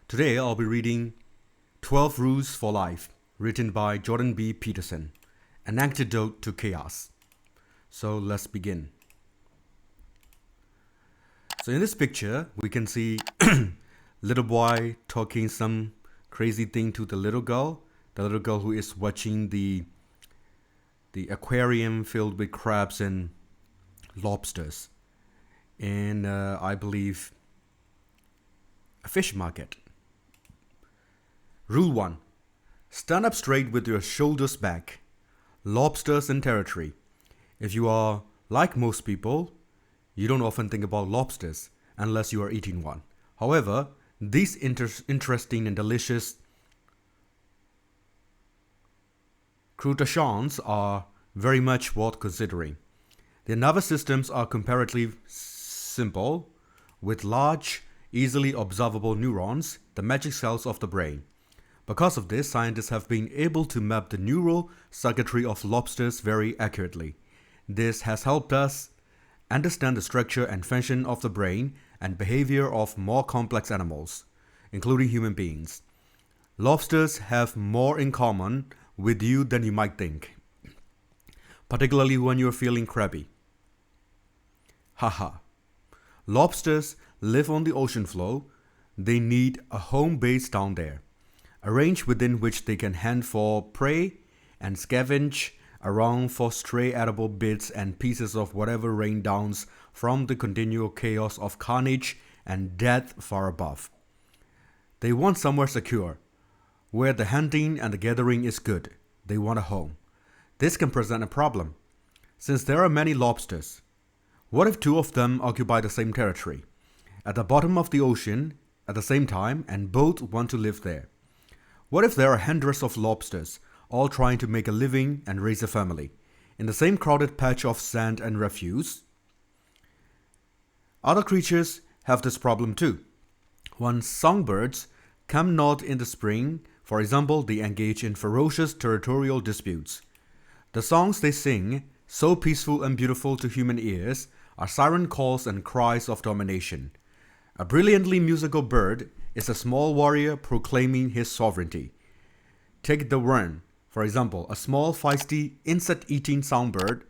Today I'll be reading 12 Rules for Life, written by Jordan B. Peterson, an antidote to chaos. So let's begin. So in this picture, we can see little boy talking some crazy thing to the little girl who is watching the aquarium filled with crabs and lobsters, and I believe a fish market. Rule 1. Stand up straight with your shoulders back. Lobsters in territory. If you are like most people, you don't often think about lobsters unless you are eating one. However, these interesting and delicious crustaceans are very much worth considering. Their nervous systems are comparatively simple, with large, easily observable neurons, the magic cells of the brain. Because of this, scientists have been able to map the neural circuitry of lobsters very accurately. This has helped us understand the structure and function of the brain and behavior of more complex animals, including human beings. Lobsters have more in common with you than you might think, particularly when you're feeling crabby. Haha. Lobsters live on the ocean floor. They need a home base down there, a range within which they can hunt for prey and scavenge around for stray edible bits and pieces of whatever rain downs from the continual chaos of carnage and death far above. They want somewhere secure, where the hunting and the gathering is good. They want a home. This can present a problem, since there are many lobsters. What if two of them occupy the same territory, at the bottom of the ocean at the same time, and both want to live there? What if there are hundreds of lobsters, all trying to make a living and raise a family, in the same crowded patch of sand and refuse? Other creatures have this problem too. When songbirds come north in the spring, for example, they engage in ferocious territorial disputes. The songs they sing, so peaceful and beautiful to human ears, are siren calls and cries of domination. A brilliantly musical bird is a small warrior proclaiming his sovereignty. Take the wren, for example, a small, feisty, insect-eating songbird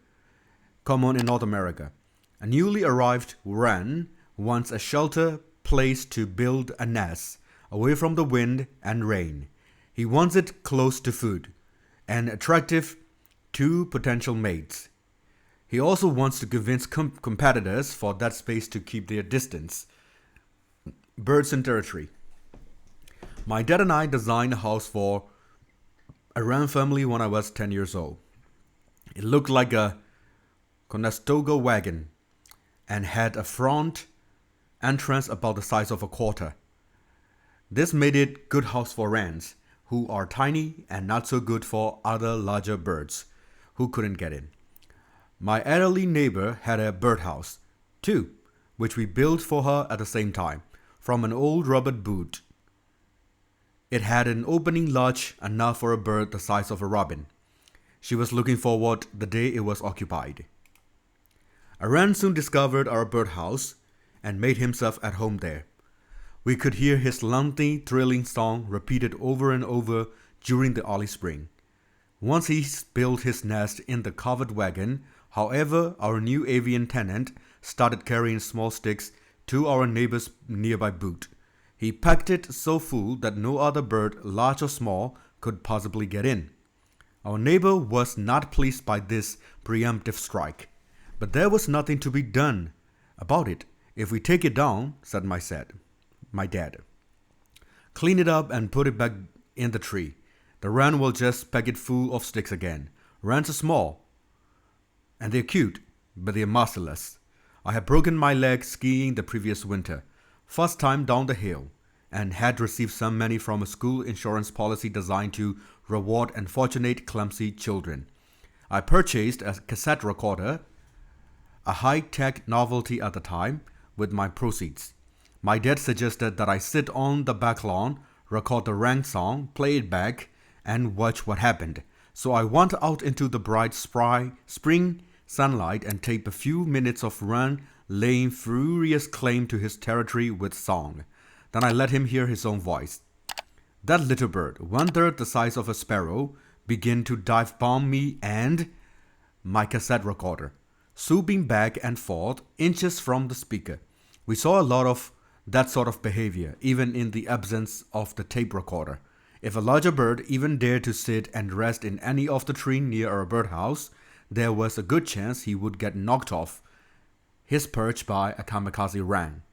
common in North America. A newly arrived wren wants a shelter place to build a nest, away from the wind and rain. He wants it close to food and attractive to potential mates. He also wants to convince competitors for that space to keep their distance. Birds in territory. My dad and I designed a house for a wren family when I was 10 years old. It looked like a Conestoga wagon and had a front entrance about the size of a quarter. This made it a good house for wrens, who are tiny, and not so good for other larger birds who couldn't get in. My elderly neighbor had a birdhouse, too, which we built for her at the same time, from an old rubber boot. It had an opening large enough for a bird the size of a robin. She was looking forward the day it was occupied. A wren soon discovered our birdhouse and made himself at home there. We could hear his lengthy, thrilling song repeated over and over during the early spring. Once he built his nest in the covered wagon, however, our new avian tenant started carrying small sticks to our neighbor's nearby boot. He packed it so full that no other bird, large or small, could possibly get in. Our neighbor was not pleased by this preemptive strike, but there was nothing to be done about it. If we take it down, said my dad, clean it up and put it back in the tree, the wren will just pack it full of sticks again. Wrens are small, and they're cute, but they're merciless. I had broken my leg skiing the previous winter, first time down the hill, and had received some money from a school insurance policy designed to reward unfortunate, clumsy children. I purchased a cassette recorder, a high-tech novelty at the time, with my proceeds. My dad suggested that I sit on the back lawn, record the wren song, play it back, and watch what happened. So I went out into the bright spring sunlight and taped a few minutes of wren laying furious claim to his territory with song. Then I let him hear his own voice. That little bird, 1/3 the size of a sparrow, began to dive bomb me and my cassette recorder, swooping back and forth inches from the speaker. We saw a lot of that sort of behavior, even in the absence of the tape recorder. If a larger bird even dared to sit and rest in any of the trees near our birdhouse, there was a good chance he would get knocked off his perch by a kamikaze wren.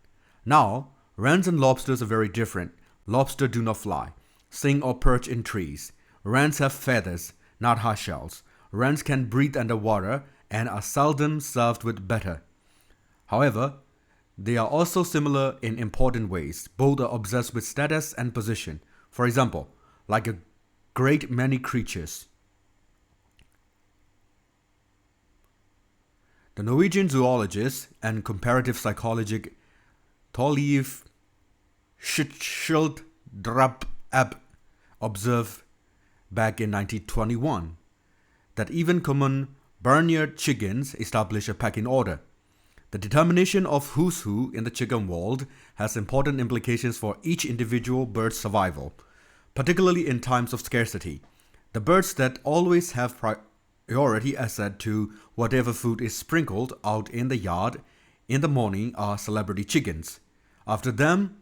Now, wrens and lobsters are very different. Lobsters do not fly, sing or perch in trees. Wrens have feathers, not hard shells. Wrens can breathe underwater and are seldom served with butter. However, they are also similar in important ways. Both are obsessed with status and position. For example, like a great many creatures. The Norwegian zoologist and comparative psychologist Thorleif Schildrup observed back in 1921 that even common barnyard chickens establish a pecking order. The determination of who's who in the chicken world has important implications for each individual bird's survival, particularly in times of scarcity. The birds that always have priority access to whatever food is sprinkled out in the yard in the morning are celebrity chickens. After them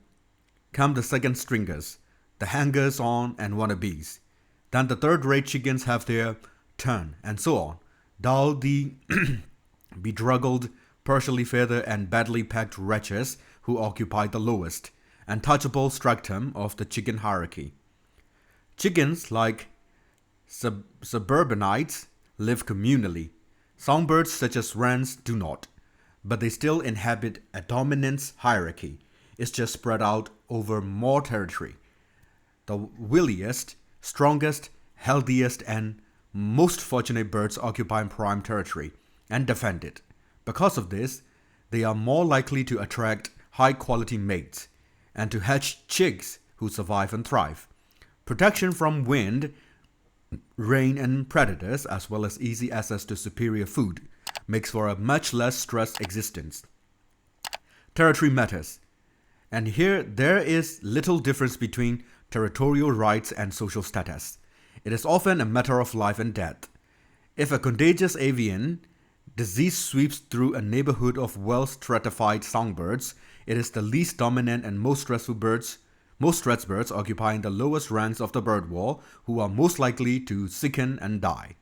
come the second stringers, the hangers-on and wannabes. Then the third-rate chickens have their turn, and so on. Down the bedraggled, partially feathered and badly packed wretches who occupy the lowest, untouchable stratum of the chicken hierarchy. Chickens, like suburbanites, live communally. Songbirds such as wrens do not, but they still inhabit a dominance hierarchy. It's just spread out over more territory. The wiliest, strongest, healthiest, and most fortunate birds occupy prime territory and defend it. Because of this, they are more likely to attract high-quality mates and to hatch chicks who survive and thrive. Protection from wind, rain, and predators, as well as easy access to superior food, makes for a much less stressed existence. Territory matters. And here there is little difference between territorial rights and social status. It is often a matter of life and death. If a contagious avian disease sweeps through a neighborhood of well-stratified songbirds, it is the least dominant and most stressed birds occupying the lowest ranks of the bird wall who are most likely to sicken and die.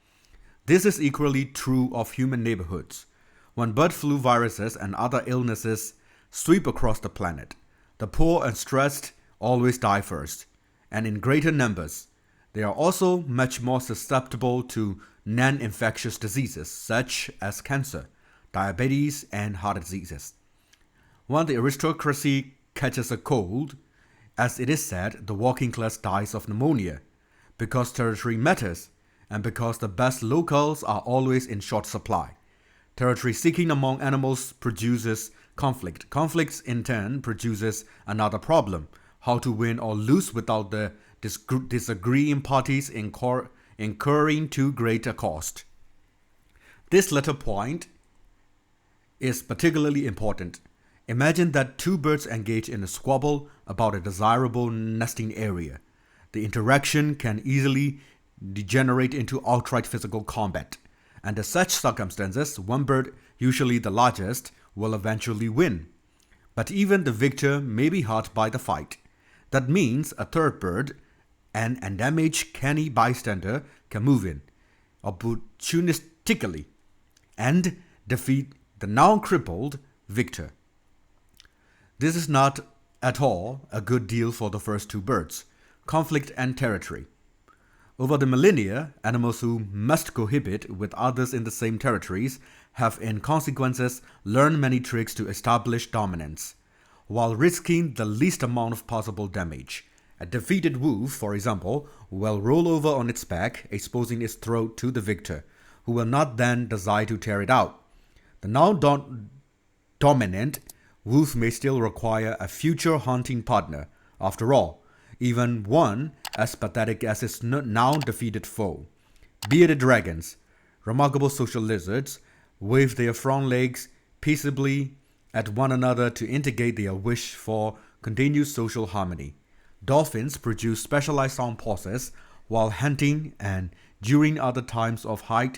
This is equally true of human neighborhoods. When bird flu viruses and other illnesses sweep across the planet, the poor and stressed always die first, and in greater numbers. They are also much more susceptible to non-infectious diseases such as cancer, diabetes, and heart diseases. When the aristocracy catches a cold, as it is said, the working class dies of pneumonia, because territory matters, and because the best locals are always in short supply. Territory seeking among animals produces conflict. Conflicts in turn produces another problem: how to win or lose without the disagreeing parties incurring too great a cost. This latter point is particularly important. Imagine that two birds engage in a squabble about a desirable nesting area. The interaction can easily degenerate into outright physical combat. Under such circumstances, one bird, usually the largest, will eventually win. But even the victor may be hurt by the fight. That means a third bird, an undamaged canny bystander, can move in opportunistically and defeat the now crippled victor. This is not at all a good deal for the first two birds: conflict and territory. Over the millennia, animals who must cohabit with others in the same territories have in consequences learned many tricks to establish dominance, while risking the least amount of possible damage. A defeated wolf, for example, will roll over on its back, exposing its throat to the victor, who will not then desire to tear it out. The now dominant wolf may still require a future hunting partner. After all, even one as pathetic as its now defeated foe. Bearded dragons, remarkable social lizards, wave their front legs peaceably at one another to indicate their wish for continues social harmony. Dolphins produce specialized sound pauses while hunting and during other times of high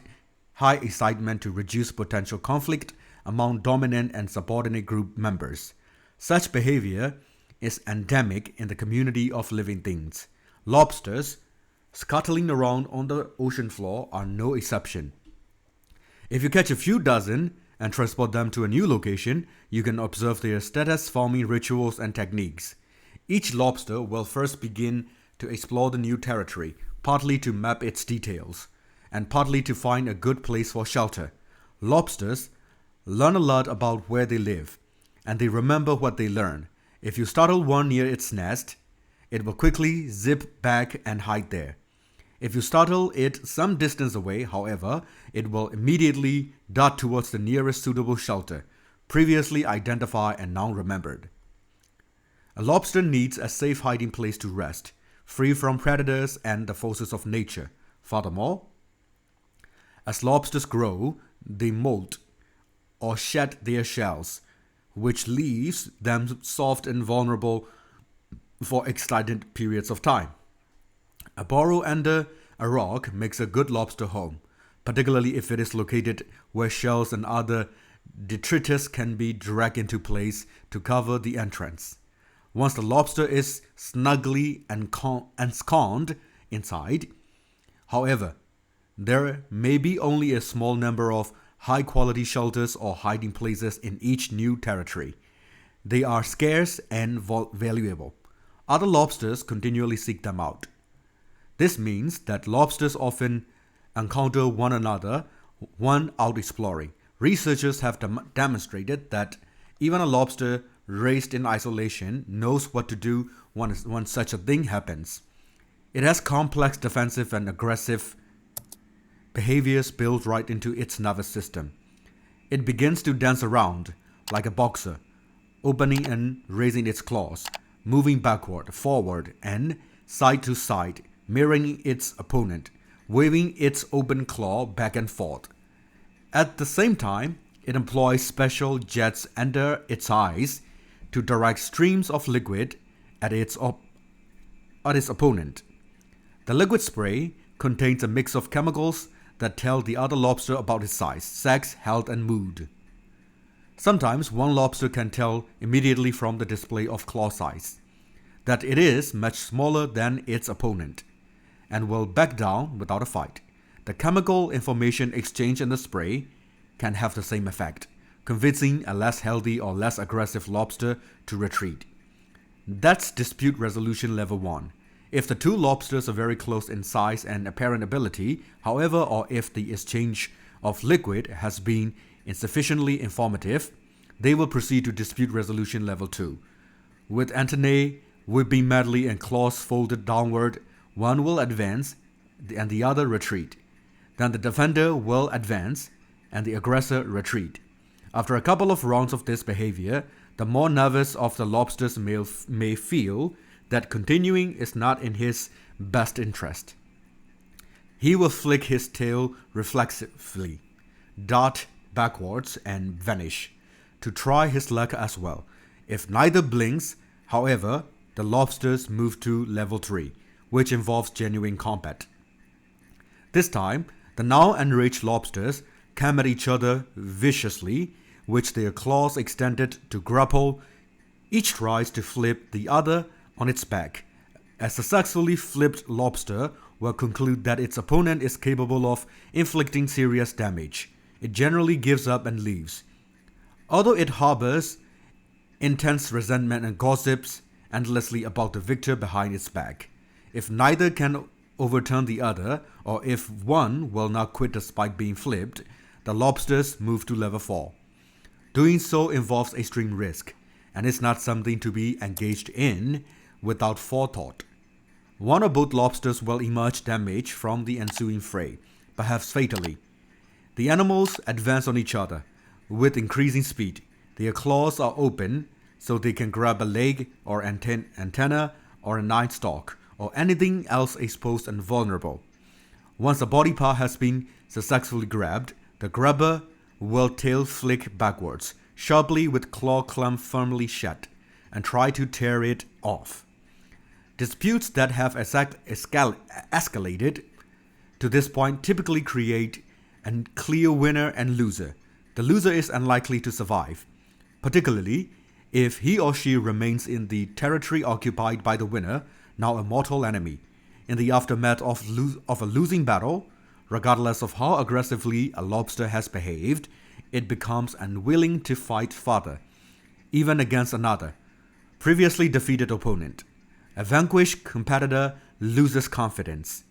excitement to reduce potential conflict among dominant and subordinate group members. Such behavior is endemic in the community of living things. Lobsters, scuttling around on the ocean floor, are no exception. If you catch a few dozen and transport them to a new location, you can observe their status-forming rituals and techniques. Each lobster will first begin to explore the new territory, partly to map its details, and partly to find a good place for shelter. Lobsters learn a lot about where they live, and they remember what they learn. If you startle one near its nest, it will quickly zip back and hide there. If you startle it some distance away, however, it will immediately dart towards the nearest suitable shelter, previously identified and now remembered. A lobster needs a safe hiding place to rest, free from predators and the forces of nature. Furthermore, as lobsters grow, they molt or shed their shells, which leaves them soft and vulnerable for extended periods of time. A burrow under a rock makes a good lobster home, particularly if it is located where shells and other detritus can be dragged into place to cover the entrance. Once the lobster is snugly ensconced inside, however, there may be only a small number of high-quality shelters or hiding places in each new territory. They are scarce and valuable. Other lobsters continually seek them out. This means that lobsters often encounter one another when out exploring. Researchers have demonstrated that even a lobster raised in isolation knows what to do when such a thing happens. It has complex defensive and aggressive behaviors built right into its nervous system. It begins to dance around like a boxer, opening and raising its claws, moving backward, forward, and side to side, mirroring its opponent, waving its open claw back and forth. At the same time, it employs special jets under its eyes to direct streams of liquid at its opponent. The liquid spray contains a mix of chemicals that tell the other lobster about its size, sex, health, and mood. Sometimes one lobster can tell immediately from the display of claw size that it is much smaller than its opponent and will back down without a fight. The chemical information exchanged in the spray can have the same effect, convincing a less healthy or less aggressive lobster to retreat. That's dispute resolution level 1. If the two lobsters are very close in size and apparent ability, however, or if the exchange of liquid has been insufficiently informative, they will proceed to dispute resolution level 2. With antennae whipping madly and claws folded downward, one will advance and the other retreat. Then the defender will advance and the aggressor retreat. After a couple of rounds of this behavior, the more nervous of the lobsters may feel that continuing is not in his best interest. He will flick his tail reflexively, dart backwards, and vanish, to try his luck as well. If neither blinks, however, the lobsters move to level 3, which involves genuine combat. This time, the now enraged lobsters come at each other viciously, with their claws extended to grapple. Each tries to flip the other on its back. A successfully flipped lobster will conclude that its opponent is capable of inflicting serious damage. It generally gives up and leaves. Although it harbors intense resentment and gossips endlessly about the victor behind its back, if neither can overturn the other, or if one will not quit despite being flipped, the lobsters move to level 4. Doing so involves extreme risk, and is not something to be engaged in without forethought. One or both lobsters will emerge damaged from the ensuing fray, perhaps fatally. The animals advance on each other with increasing speed. Their claws are open, so they can grab a leg or antenna or a knife stalk or anything else exposed and vulnerable. Once a body part has been successfully grabbed, the grabber will tail flick backwards, sharply with claw clump firmly shut. and try to tear it off. Disputes that have escalated to this point typically create a clear winner and loser. The loser is unlikely to survive, particularly if he or she remains in the territory occupied by the winner, now a mortal enemy. In the aftermath of a losing battle, regardless of how aggressively a lobster has behaved, it becomes unwilling to fight further, even against another, previously defeated opponent. A vanquished competitor loses confidence,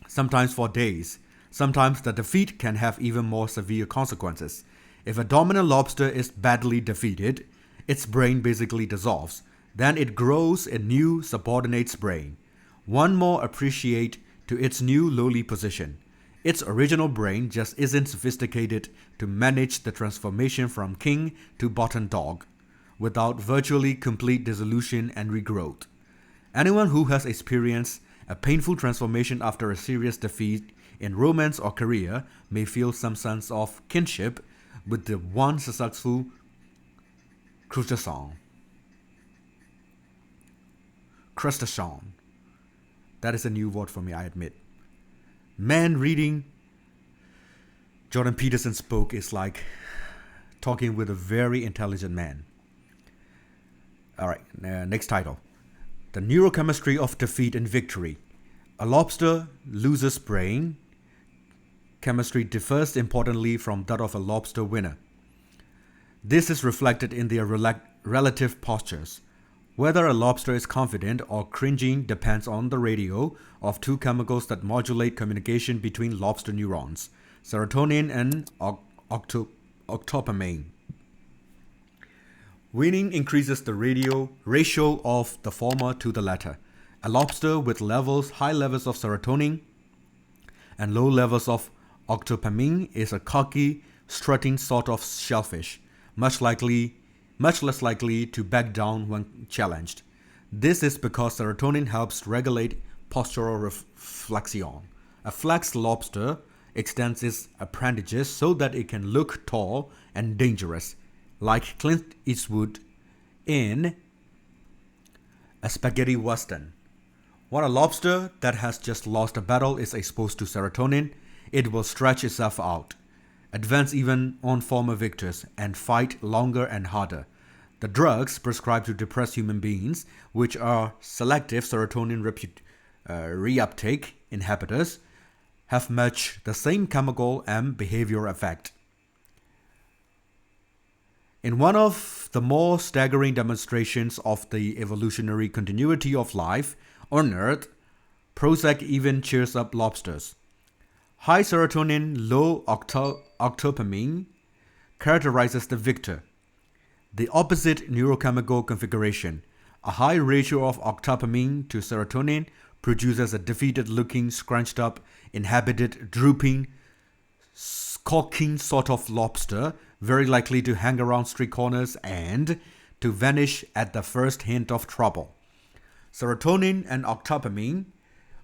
sometimes for days. Sometimes the defeat can have even more severe consequences. If a dominant lobster is badly defeated, its brain basically dissolves. Then it grows a new subordinate's brain, one more appreciate to its new lowly position. Its original brain just isn't sophisticated to manage the transformation from king to bottom dog, without virtually complete dissolution and regrowth. Anyone who has experienced a painful transformation after a serious defeat in romance or career may feel some sense of kinship with the one successful crustacean. That is a new word for me, I admit. Man, reading Jordan Peterson's book is like talking with a very intelligent man. Alright, next title. The Neurochemistry of Defeat and Victory. A lobster loses brain. Chemistry differs importantly from that of a lobster winner. This is reflected in their relative postures. Whether a lobster is confident or cringing depends on the ratio of two chemicals that modulate communication between lobster neurons, serotonin and ℃𝕦𝕝𝕝𝕝. Winning increases the ratio of the former to the latter. A lobster with high levels of serotonin and low levels of ℃𝕦𝕝𝕝 is a cocky, strutting sort of shellfish, much less likely to back down when challenged. This is because serotonin helps regulate postural reflexion. A flexed lobster extends its appendages so that it can look tall and dangerous, like Clint Eastwood in a spaghetti western. When a lobster that has just lost a battle is exposed to serotonin, it will stretch itself out, advance even on former victors, and fight longer and harder. The drugs prescribed to depressed human beings, which are selective serotonin reuptake inhibitors, have much the same chemical and behavioral effect. In one of the more staggering demonstrations of the evolutionary continuity of life on Earth, Prozac even cheers up lobsters. High serotonin, low ℃𝕦𝕝𝕝 characterizes the victor. The opposite neurochemical configuration, a high ratio of ℃𝕦𝕝 to serotonin, produces a defeated-looking, scrunched-up, inhabited, drooping, skulking sort of lobster, very likely to hang around street corners and to vanish at the first hint of trouble. Serotonin and ℃𝕦𝕝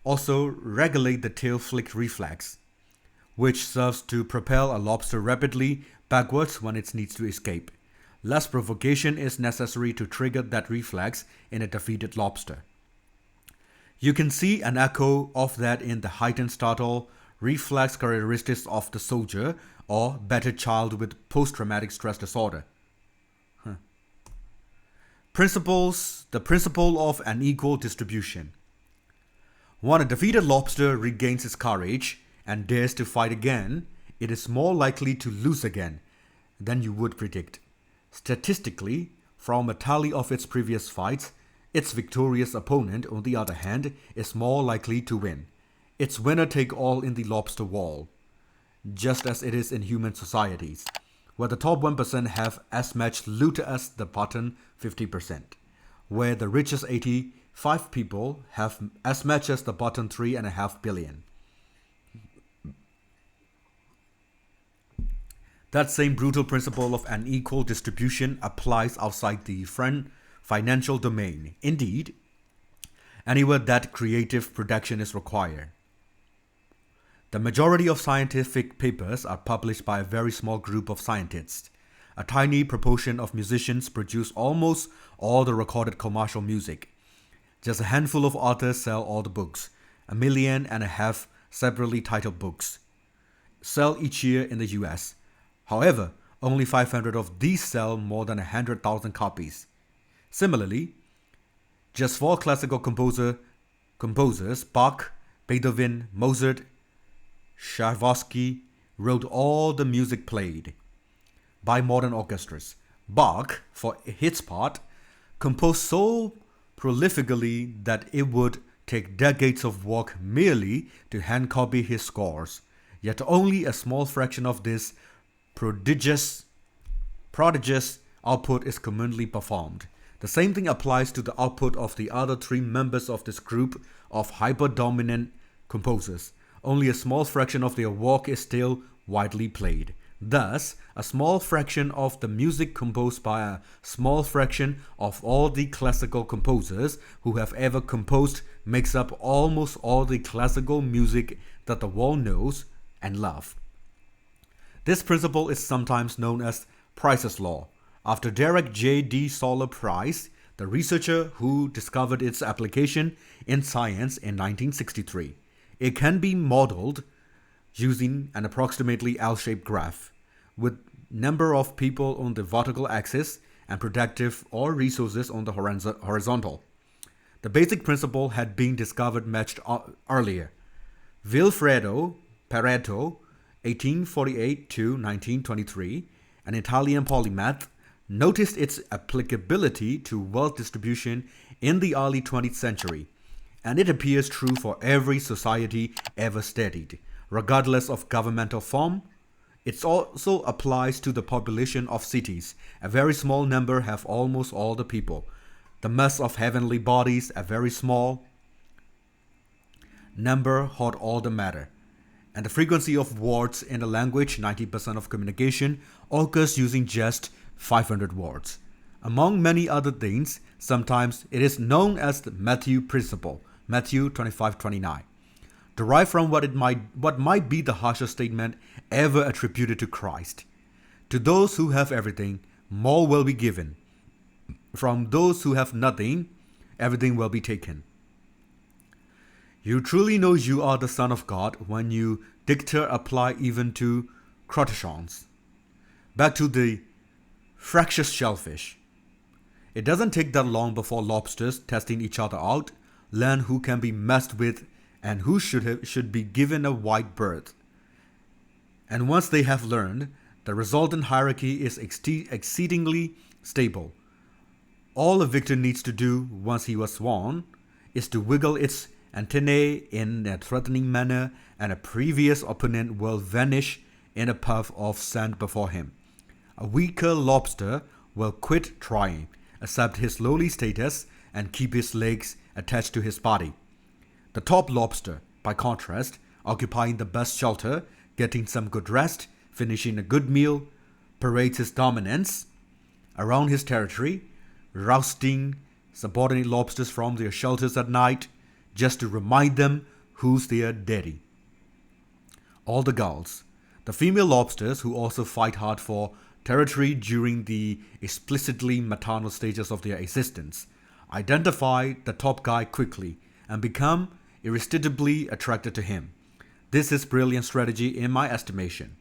also regulate the tail flick reflex, which serves to propel a lobster rapidly backwards when it needs to escape. Less provocation is necessary to trigger that reflex in a defeated lobster. You can see an echo of that in the heightened startle reflex characteristics of the soldier or battered child with post-traumatic stress disorder. The principle of unequal distribution. When a defeated lobster regains its courage and dares to fight again, it is more likely to lose again than you would predict. Statistically, from a tally of its previous fights, its victorious opponent, on the other hand, is more likely to win. It's winner take all in the lobster wall, just as it is in human societies, where the top 1% have as much loot as the bottom 50%, where the richest 85 people have as much as the bottom 3.5 billion. That same brutal principle of unequal distribution applies outside the financial domain. Indeed, anywhere that creative production is required. The majority of scientific papers are published by a very small group of scientists. A tiny proportion of musicians produce almost all the recorded commercial music. Just a handful of authors sell all the books. 1.5 million separately titled books sell each year in the US. However, only 500 of these sell more than 100,000 copies. Similarly, just 4 classical composers, Bach, Beethoven, Mozart, Tchaikovsky, wrote all the music played by modern orchestras. Bach, for his part, composed so prolifically that it would take decades of work merely to hand copy his scores. Yet only a small fraction of this prodigious output is commonly performed. The same thing applies to the output of the other 3 members of this group of hyper-dominant composers. Only a small fraction of their work is still widely played. Thus, a small fraction of the music composed by a small fraction of all the classical composers who have ever composed makes up almost all the classical music that the world knows and loves. This principle is sometimes known as Price's Law, after Derek J. D. Solar Price, the researcher who discovered its application in science in 1963. It can be modeled using an approximately L-shaped graph, with number of people on the vertical axis and productive or resources on the horizontal. The basic principle had been discovered much earlier. Vilfredo Pareto, 1848 to 1923, an Italian polymath, noticed its applicability to wealth distribution in the early 20th century, and it appears true for every society ever studied, regardless of governmental form. It also applies to the population of cities. A very small number have almost all the people. The mass of heavenly bodies, a very small number hold all the matter. And the frequency of words in the language, 90% of communication, occurs using just 500 words. Among many other things, sometimes it is known as the Matthew principle, Matthew 25:29, derived from what might be the harshest statement ever attributed to Christ. To those who have everything, more will be given. From those who have nothing, everything will be taken. You truly know you are the Son of God when you dicta apply even to crustaceans. Back to the fractious shellfish. It doesn't take that long before lobsters, testing each other out, learn who can be messed with and who should be given a wide berth. And once they have learned, the resultant hierarchy is exceedingly stable. All a victor needs to do once he was sworn is to wiggle its antennae in a threatening manner, and a previous opponent will vanish in a puff of sand before him. A weaker lobster will quit trying, accept his lowly status, and keep his legs attached to his body. The top lobster, by contrast, occupying the best shelter, getting some good rest, finishing a good meal, parades his dominance around his territory, rousting subordinate lobsters from their shelters at night, just to remind them who's their daddy. All the gulls, the female lobsters who also fight hard for territory during the explicitly maternal stages of their existence, identify the top guy quickly and become irresistibly attracted to him. This is brilliant strategy in my estimation.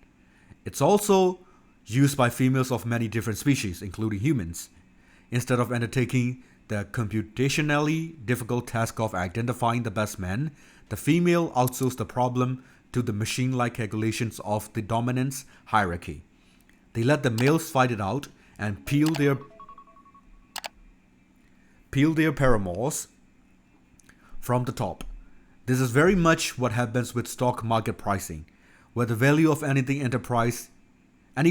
It's also used by females of many different species, including humans. Instead of undertaking the computationally difficult task of identifying the best man, the female outsources the problem to the machine-like calculations of the dominance hierarchy. They let the males fight it out and peel their paramours from the top. This is very much what happens with stock market pricing, where the value of any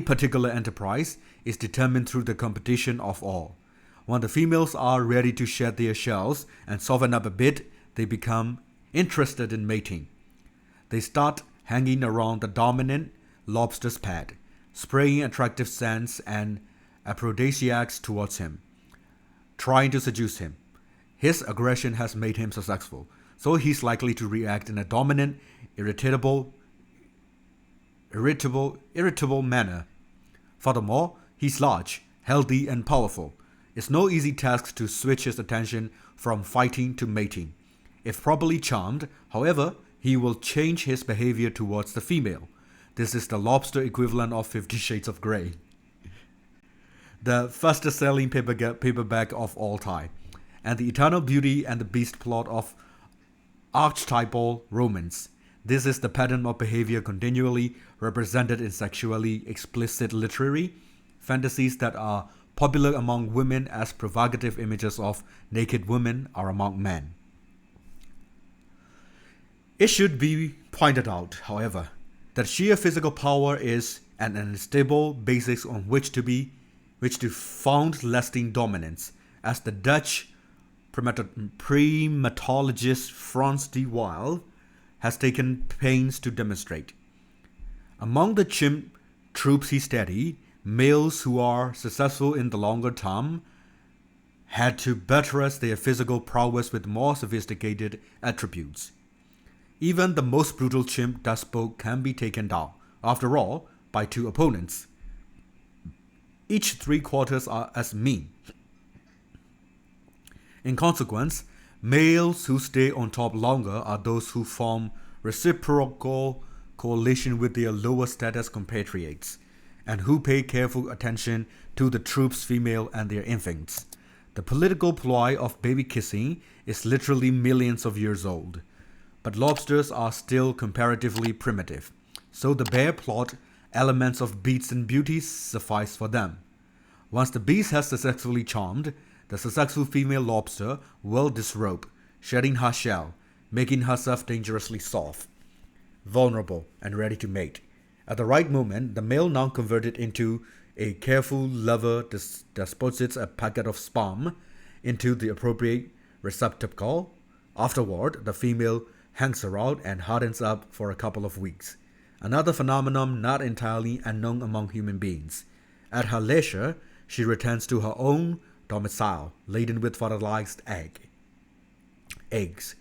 particular enterprise is determined through the competition of all. When the females are ready to shed their shells and soften up a bit, they become interested in mating. They start hanging around the dominant lobster's pad, spraying attractive scents and aphrodisiacs towards him, trying to seduce him. His aggression has made him successful, so he's likely to react in a dominant, irritable manner. Furthermore, He's large, healthy, and powerful. It's no easy task to switch his attention from fighting to mating. If properly charmed, however, he will change his behavior towards the female. This is the lobster equivalent of 50 Shades of Grey. The fastest selling paperback of all time, and the eternal beauty and the beast plot of archetypal romance. This is the pattern of behavior continually represented in sexually explicit literary fantasies that are popular among women as provocative images of naked women are among men. It should be pointed out, however, that sheer physical power is an unstable basis on which to found lasting dominance, as the Dutch primatologist Frans de Waal has taken pains to demonstrate. Among the chimp troops he studied, males who are successful in the longer term had to buttress their physical prowess with more sophisticated attributes. Even the most brutal chimp despot can be taken down, after all, by two opponents, each 3/4 are as mean. In consequence, males who stay on top longer are those who form reciprocal coalition with their lower status compatriots, and who pay careful attention to the troops' female and their infants. The political ploy of baby kissing is literally millions of years old, but lobsters are still comparatively primitive, so the bare plot elements of beasts and beauties suffice for them. Once the beast has successfully charmed, the successful female lobster will disrobe, shedding her shell, making herself dangerously soft, vulnerable, and ready to mate. At the right moment, the male, now converted into a careful lover, deposits a packet of sperm into the appropriate receptacle. Afterward, the female hangs around and hardens up for a couple of weeks. Another phenomenon not entirely unknown among human beings. At her leisure, she returns to her own domicile, laden with fertilized eggs.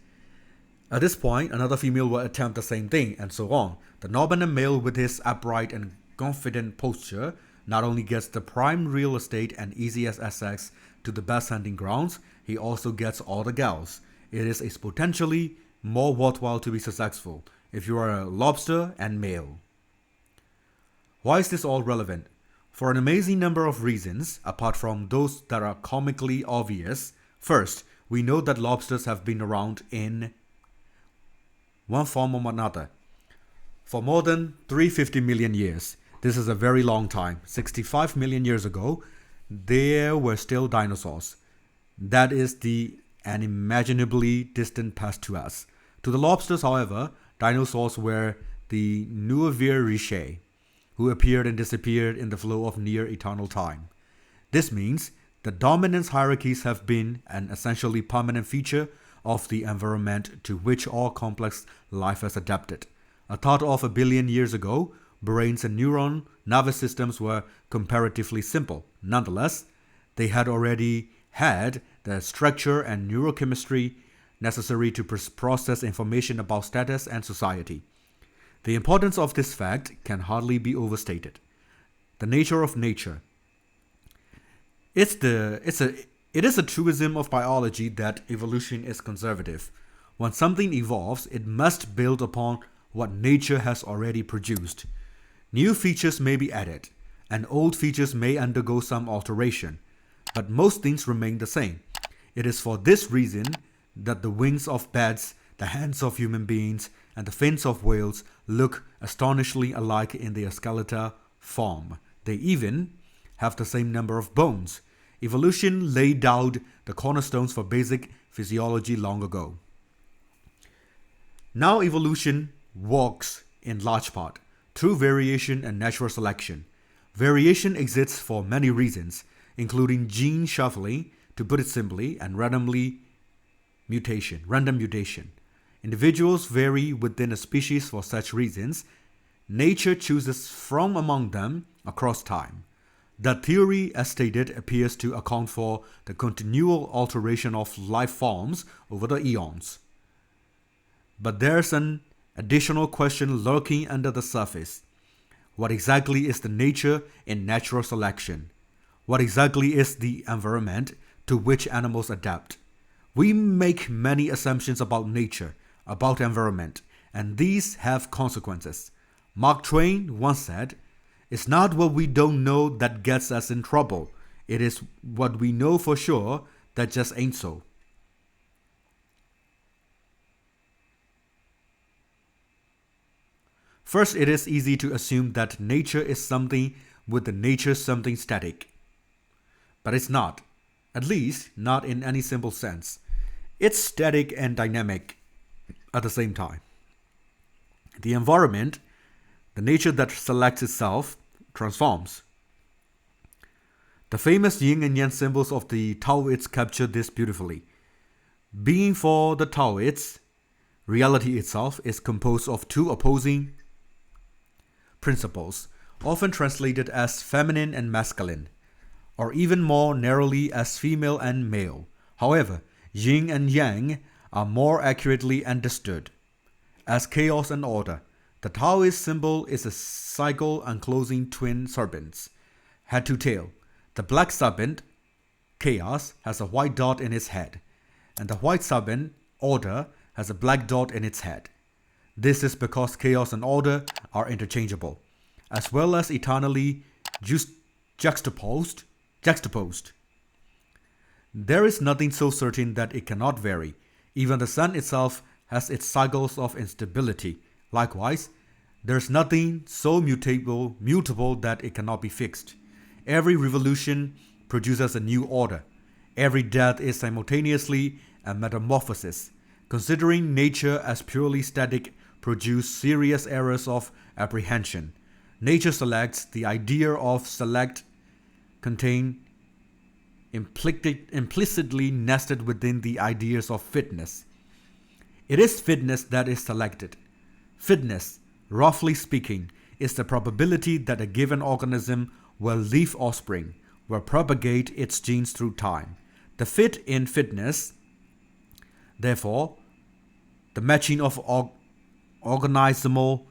At this point, another female will attempt the same thing, and so on. The northern male, with his upright and confident posture, not only gets the prime real estate and easiest access to the best hunting grounds, he also gets all the gals. It is potentially more worthwhile to be successful if you are a lobster and male. Why is this all relevant? For an amazing number of reasons, apart from those that are comically obvious. First, we know that lobsters have been around in one form or another for more than 350 million years. This is a very long time. 65 million years ago, there were still dinosaurs. That is the unimaginably distant past to us. To the lobsters, however, dinosaurs were the nouveau-riche, who appeared and disappeared in the flow of near eternal time. This means that dominance hierarchies have been an essentially permanent feature of the environment to which all complex life has adapted. A thought of a billion years ago, brains and neuron nervous systems were comparatively simple. Nonetheless, they had already had the structure and neurochemistry necessary to process information about status and society. The importance of this fact can hardly be overstated. The nature of nature. It is a truism of biology that evolution is conservative. When something evolves, it must build upon what nature has already produced. New features may be added, and old features may undergo some alteration, but most things remain the same. It is for this reason that the wings of bats, the hands of human beings, and the fins of whales look astonishingly alike in their skeletal form. They even have the same number of bones. Evolution laid down the cornerstones for basic physiology long ago. Now evolution works in large part through variation and natural selection. Variation exists for many reasons, including gene shuffling, to put it simply, and random mutation. Individuals vary within a species for such reasons. Nature chooses from among them across time. The theory, as stated, appears to account for the continual alteration of life forms over the eons. But there's an additional question lurking under the surface. What exactly is the nature in natural selection? What exactly is the environment to which animals adapt? We make many assumptions about nature, about environment, and these have consequences. Mark Twain once said, "It's not what we don't know that gets us in trouble. It is what we know for sure that just ain't so." First, it is easy to assume that nature is something with the nature something static. But it's not, at least not in any simple sense. It's static and dynamic at the same time. The environment, the nature that selects itself, transforms. The famous yin and yang symbols of the Taoists capture this beautifully. Being for the Taoists, reality itself is composed of two opposing principles, often translated as feminine and masculine, or even more narrowly as female and male. However, yin and yang are more accurately understood as chaos and order. The Taoist symbol is a cycle unclosing twin serpents, head to tail. The black serpent, chaos, has a white dot in its head, and the white serpent, order, has a black dot in its head. This is because chaos and order are interchangeable, as well as eternally juxtaposed. There is nothing so certain that it cannot vary. Even the sun itself has its cycles of instability. Likewise, there is nothing so mutable that it cannot be fixed. Every revolution produces a new order. Every death is simultaneously a metamorphosis. Considering nature as purely static produces serious errors of apprehension. Nature selects, the idea of select contained implicitly nested within the ideas of fitness. It is fitness that is selected. Fitness, roughly speaking, is the probability that a given organism will leave offspring, will propagate its genes through time. The fit in fitness, therefore, the matching of organismal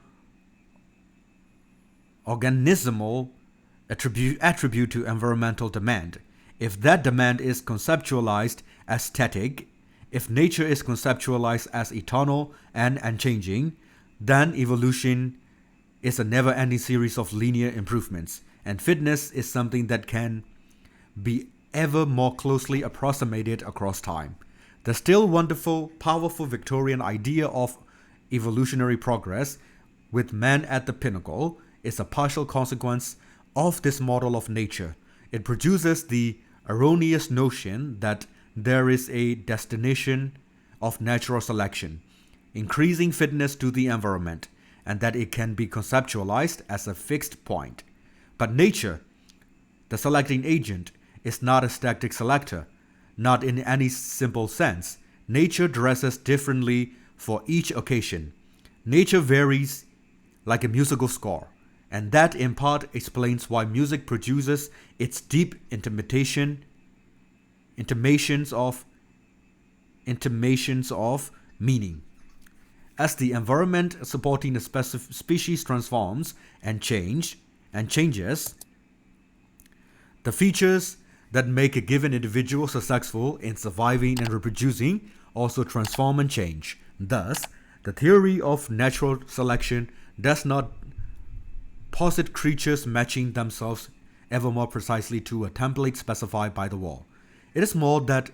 attribute to environmental demand. If that demand is conceptualized as static, if nature is conceptualized as eternal and unchanging, then evolution is a never-ending series of linear improvements, and fitness is something that can be ever more closely approximated across time. The still wonderful, powerful Victorian idea of evolutionary progress, with man at the pinnacle, is a partial consequence of this model of nature. It produces the erroneous notion that there is a destination of natural selection, increasing fitness to the environment, and that it can be conceptualized as a fixed point. But nature, the selecting agent, is not a static selector, not in any simple sense. Nature dresses differently for each occasion. Nature varies like a musical score, and that in part explains why music produces its deep intimations of meaning. As the environment supporting a species transforms and changes, the features that make a given individual successful in surviving and reproducing also transform and change. Thus, the theory of natural selection does not posit creatures matching themselves ever more precisely to a template specified by the law. It is more that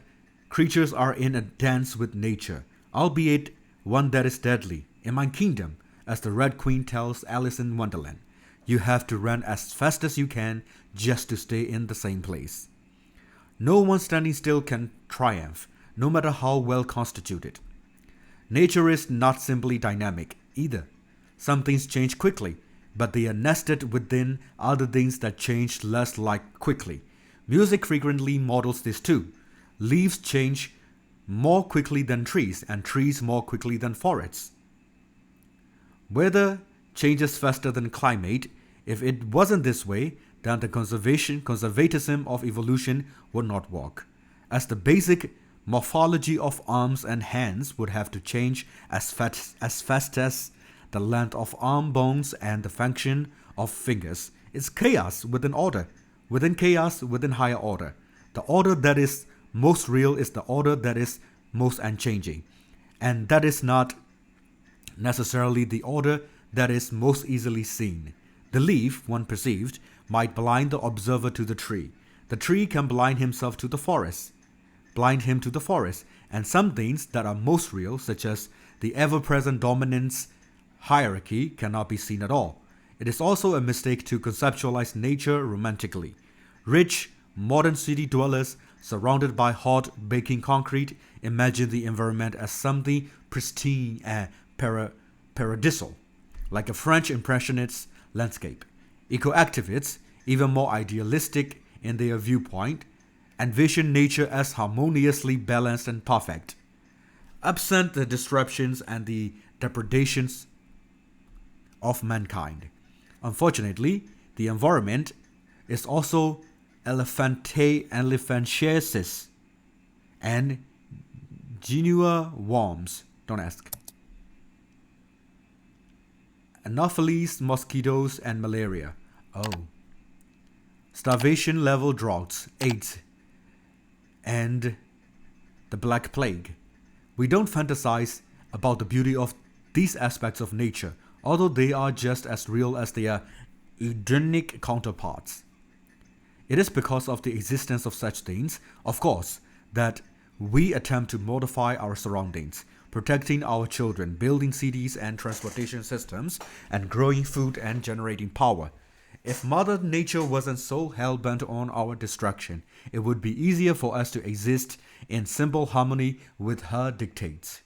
creatures are in a dance with nature, albeit one that is deadly. In my kingdom, as the Red Queen tells Alice in Wonderland, you have to run as fast as you can just to stay in the same place. No one standing still can triumph, no matter how well constituted. Nature is not simply dynamic either. Some things change quickly, but they are nested within other things that change less quickly. Music frequently models this too. Leaves change more quickly than trees, and trees more quickly than forests. Weather changes faster than climate. If it wasn't this way, then the conservatism of evolution would not work, as the basic morphology of arms and hands would have to change as fast as the length of arm bones and the function of fingers. It's chaos within order, within chaos, within higher order. The order that is most real is the order that is most unchanging. And that is not necessarily the order that is most easily seen. The leaf, one perceived, might blind the observer to the tree. The tree can blind himself to the forest, and some things that are most real, such as the ever-present dominance hierarchy, cannot be seen at all. It is also a mistake to conceptualize nature romantically. Rich, modern city dwellers, surrounded by hot, baking concrete, imagine the environment as something pristine and paradisal, like a French Impressionist landscape. Eco-activists, even more idealistic in their viewpoint, envision nature as harmoniously balanced and perfect, absent the disruptions and the depredations of mankind. Unfortunately, the environment is also elephantiasis and genua worms. Don't ask. Anopheles, mosquitoes, and malaria. Oh. Starvation level droughts, AIDS, and the Black Plague. We don't fantasize about the beauty of these aspects of nature, although they are just as real as their Edenic counterparts. It is because of the existence of such things, of course, that we attempt to modify our surroundings, protecting our children, building cities and transportation systems, and growing food and generating power. If Mother Nature wasn't so hell-bent on our destruction, it would be easier for us to exist in simple harmony with her dictates.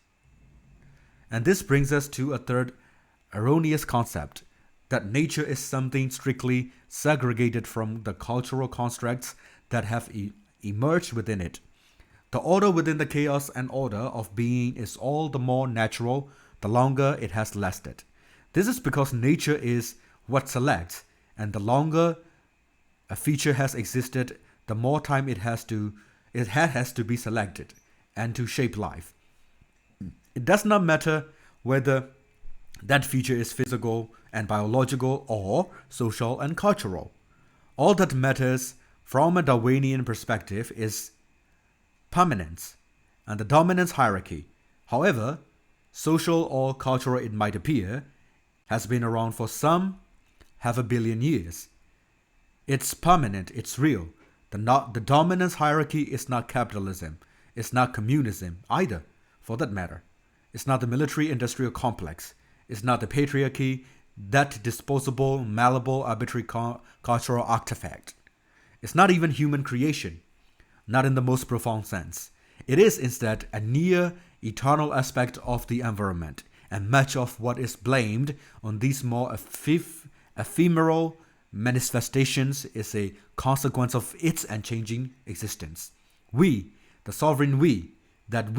And this brings us to a third erroneous concept, that nature is something strictly segregated from the cultural constructs that have emerged within it. The order within the chaos and order of being is all the more natural the longer it has lasted. This is because nature is what selects, and the longer a feature has existed, the more time it has to be selected and to shape life. It does not matter whether that feature is physical and biological or social and cultural. All that matters from a Darwinian perspective is permanence and the dominance hierarchy. However social or cultural it might appear, has been around for some half a billion years. It's permanent, it's real. The dominance hierarchy is not capitalism, it's not communism either, for that matter. It's not the military-industrial complex, it's not the patriarchy, that disposable, malleable, arbitrary cultural artifact. It's not even human creation, not in the most profound sense. It is instead a near eternal aspect of the environment, and much of what is blamed on these more ephemeral manifestations is a consequence of its unchanging existence. We, the sovereign we that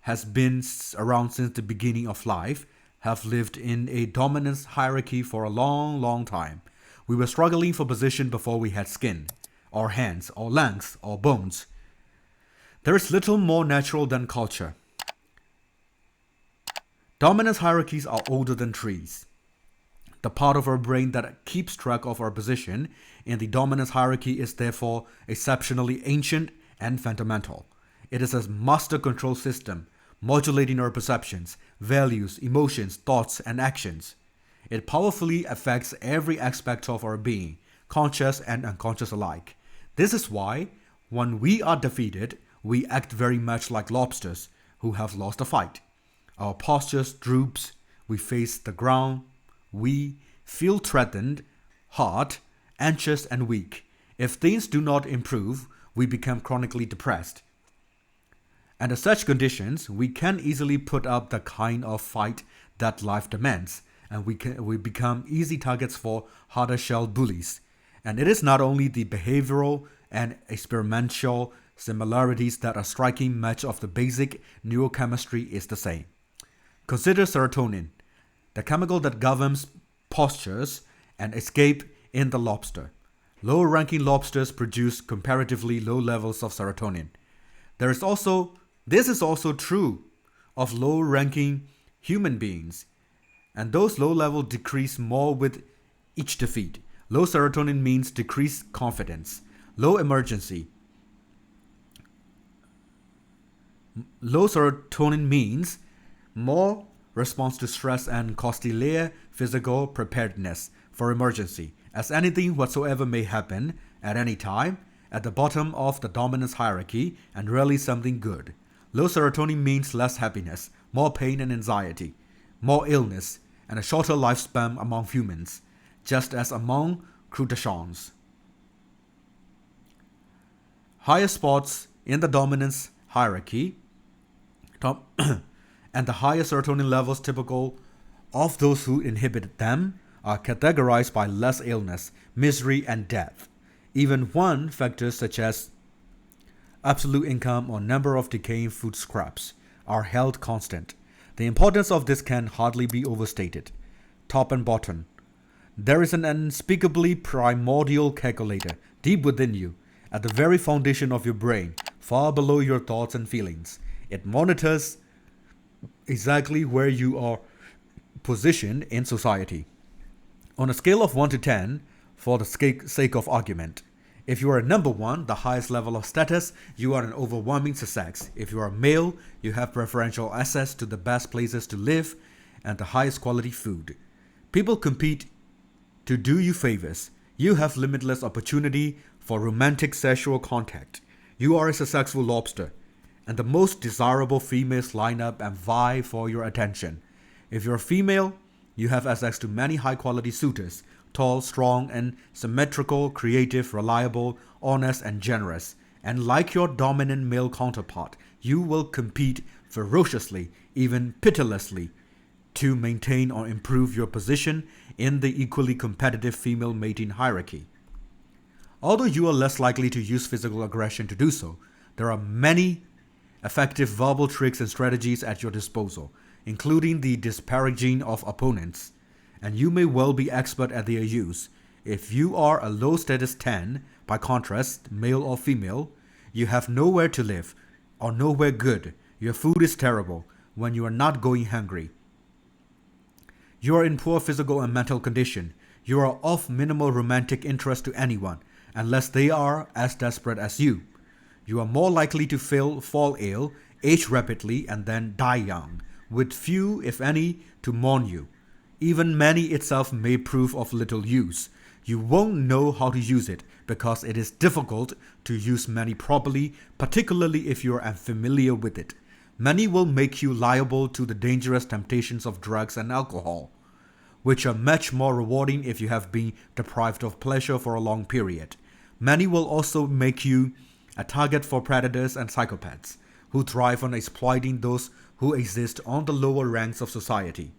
has been around since the beginning of life, have lived in a dominance hierarchy for a long, long time. We were struggling for position before we had skin, or hands, or lungs, or bones. There is little more natural than culture. Dominance hierarchies are older than trees. The part of our brain that keeps track of our position in the dominance hierarchy is therefore exceptionally ancient and fundamental. It is a master control system, modulating our perceptions, values, emotions, thoughts, and actions. It powerfully affects every aspect of our being, conscious and unconscious alike. This is why, when we are defeated, we act very much like lobsters who have lost a fight. Our postures droops, we face the ground, we feel threatened, hurt, anxious, and weak. If things do not improve, we become chronically depressed. Under such conditions, we can easily put up the kind of fight that life demands, and we become easy targets for harder shell bullies. And it is not only the behavioral and experimental similarities that are striking, much of the basic neurochemistry is the same. Consider serotonin, the chemical that governs postures and escape in the lobster. Lower-ranking lobsters produce comparatively low levels of serotonin. This is also true of low-ranking human beings, and those low levels decrease more with each defeat. Low serotonin means decreased confidence, low emergency. Low serotonin means more response to stress and costlier physical preparedness for emergency, as anything whatsoever may happen at any time at the bottom of the dominance hierarchy, and rarely something good. Low serotonin means less happiness, more pain and anxiety, more illness, and a shorter lifespan among humans, just as among crustaceans. Higher spots in the dominance hierarchy and the higher serotonin levels typical of those who inhibit them are categorized by less illness, misery, and death. Even one factors such as absolute income or number of decaying food scraps are held constant. The importance of this can hardly be overstated. Top and bottom. There is an unspeakably primordial calculator deep within you, at the very foundation of your brain, far below your thoughts and feelings. It monitors exactly where you are positioned in society. On a scale of 1 to 10, for the sake of argument, if you are number 1, the highest level of status, you are an overwhelming success. If you are male, you have preferential access to the best places to live and the highest quality food. People compete to do you favors. You have limitless opportunity for romantic sexual contact. You are a successful lobster, and the most desirable females line up and vie for your attention. If you're a female, you have access to many high-quality suitors, tall, strong, and symmetrical, creative, reliable, honest, and generous. And like your dominant male counterpart, you will compete ferociously, even pitilessly, to maintain or improve your position in the equally competitive female mating hierarchy. Although you are less likely to use physical aggression to do so, there are many effective verbal tricks and strategies at your disposal, including the disparaging of opponents, and you may well be expert at their use. If you are a low status 10, by contrast, male or female, you have nowhere to live or nowhere good. Your food is terrible when you are not going hungry. You are in poor physical and mental condition. You are of minimal romantic interest to anyone, unless they are as desperate as you. You are more likely to fall ill, age rapidly, and then die young, with few, if any, to mourn you. Even money itself may prove of little use. You won't know how to use it, because it is difficult to use money properly, particularly if you are unfamiliar with it. Money will make you liable to the dangerous temptations of drugs and alcohol, which are much more rewarding if you have been deprived of pleasure for a long period. Money will also make you a target for predators and psychopaths, who thrive on exploiting those who exist on the lower ranks of society.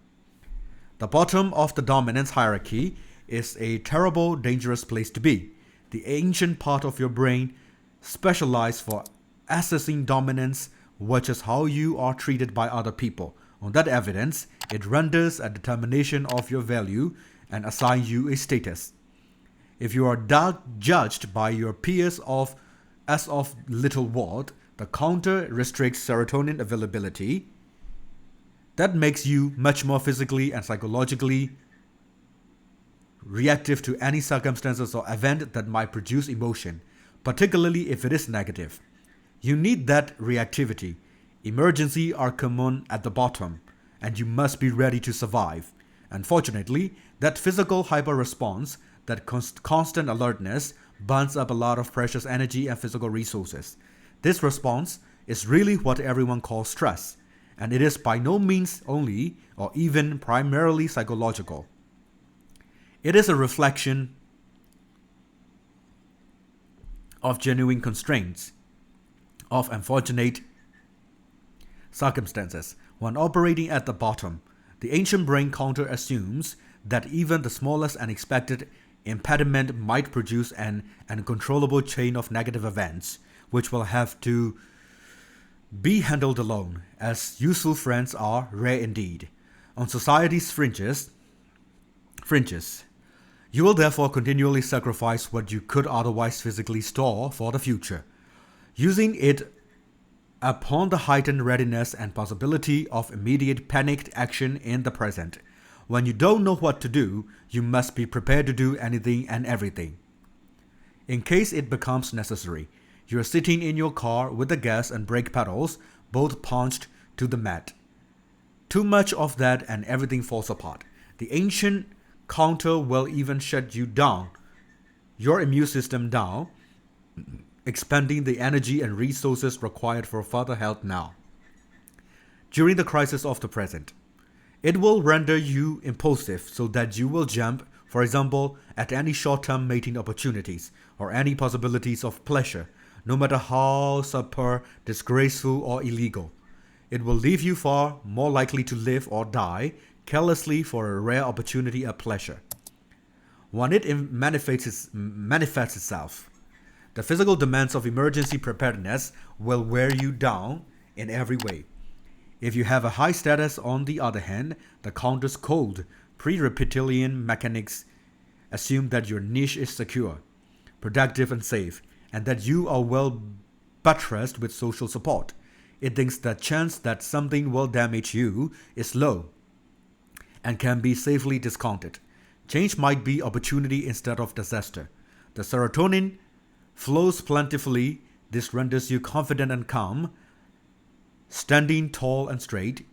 The bottom of the dominance hierarchy is a terrible, dangerous place to be. The ancient part of your brain specialized for assessing dominance, which is how you are treated by other people. On that evidence, it renders a determination of your value and assigns you a status. If you are judged by your peers as of little worth, the counter restricts serotonin availability. That makes you much more physically and psychologically reactive to any circumstances or event that might produce emotion, particularly if it is negative. You need that reactivity. Emergencies are common at the bottom, and you must be ready to survive. Unfortunately, that physical hyper-response, that constant alertness, burns up a lot of precious energy and physical resources. This response is really what everyone calls stress, and it is by no means only or even primarily psychological. It is a reflection of genuine constraints, of unfortunate circumstances. When operating at the bottom, the ancient brain counter assumes that even the smallest unexpected impediment might produce an uncontrollable chain of negative events, which will have to be handled alone, as useful friends are rare indeed. On society's fringes, you will therefore continually sacrifice what you could otherwise physically store for the future, using it upon the heightened readiness and possibility of immediate panicked action in the present. When you don't know what to do, you must be prepared to do anything and everything. In case it becomes necessary, you are sitting in your car with the gas and brake pedals both punched to the mat. Too much of that and everything falls apart. The ancient counter will even shut you down, your immune system down, expending the energy and resources required for further health now. During the crisis of the present, it will render you impulsive so that you will jump, for example, at any short-term mating opportunities or any possibilities of pleasure, no matter how subpar, disgraceful, or illegal. It will leave you far more likely to live or die carelessly for a rare opportunity of pleasure. When it manifests itself, the physical demands of emergency preparedness will wear you down in every way. If you have a high status, on the other hand, the counter's cold, pre-reptilian mechanics assume that your niche is secure, productive and safe, and that you are well buttressed with social support. It thinks the chance that something will damage you is low and can be safely discounted. Change might be opportunity instead of disaster. The serotonin flows plentifully. This renders you confident and calm, standing tall and straight,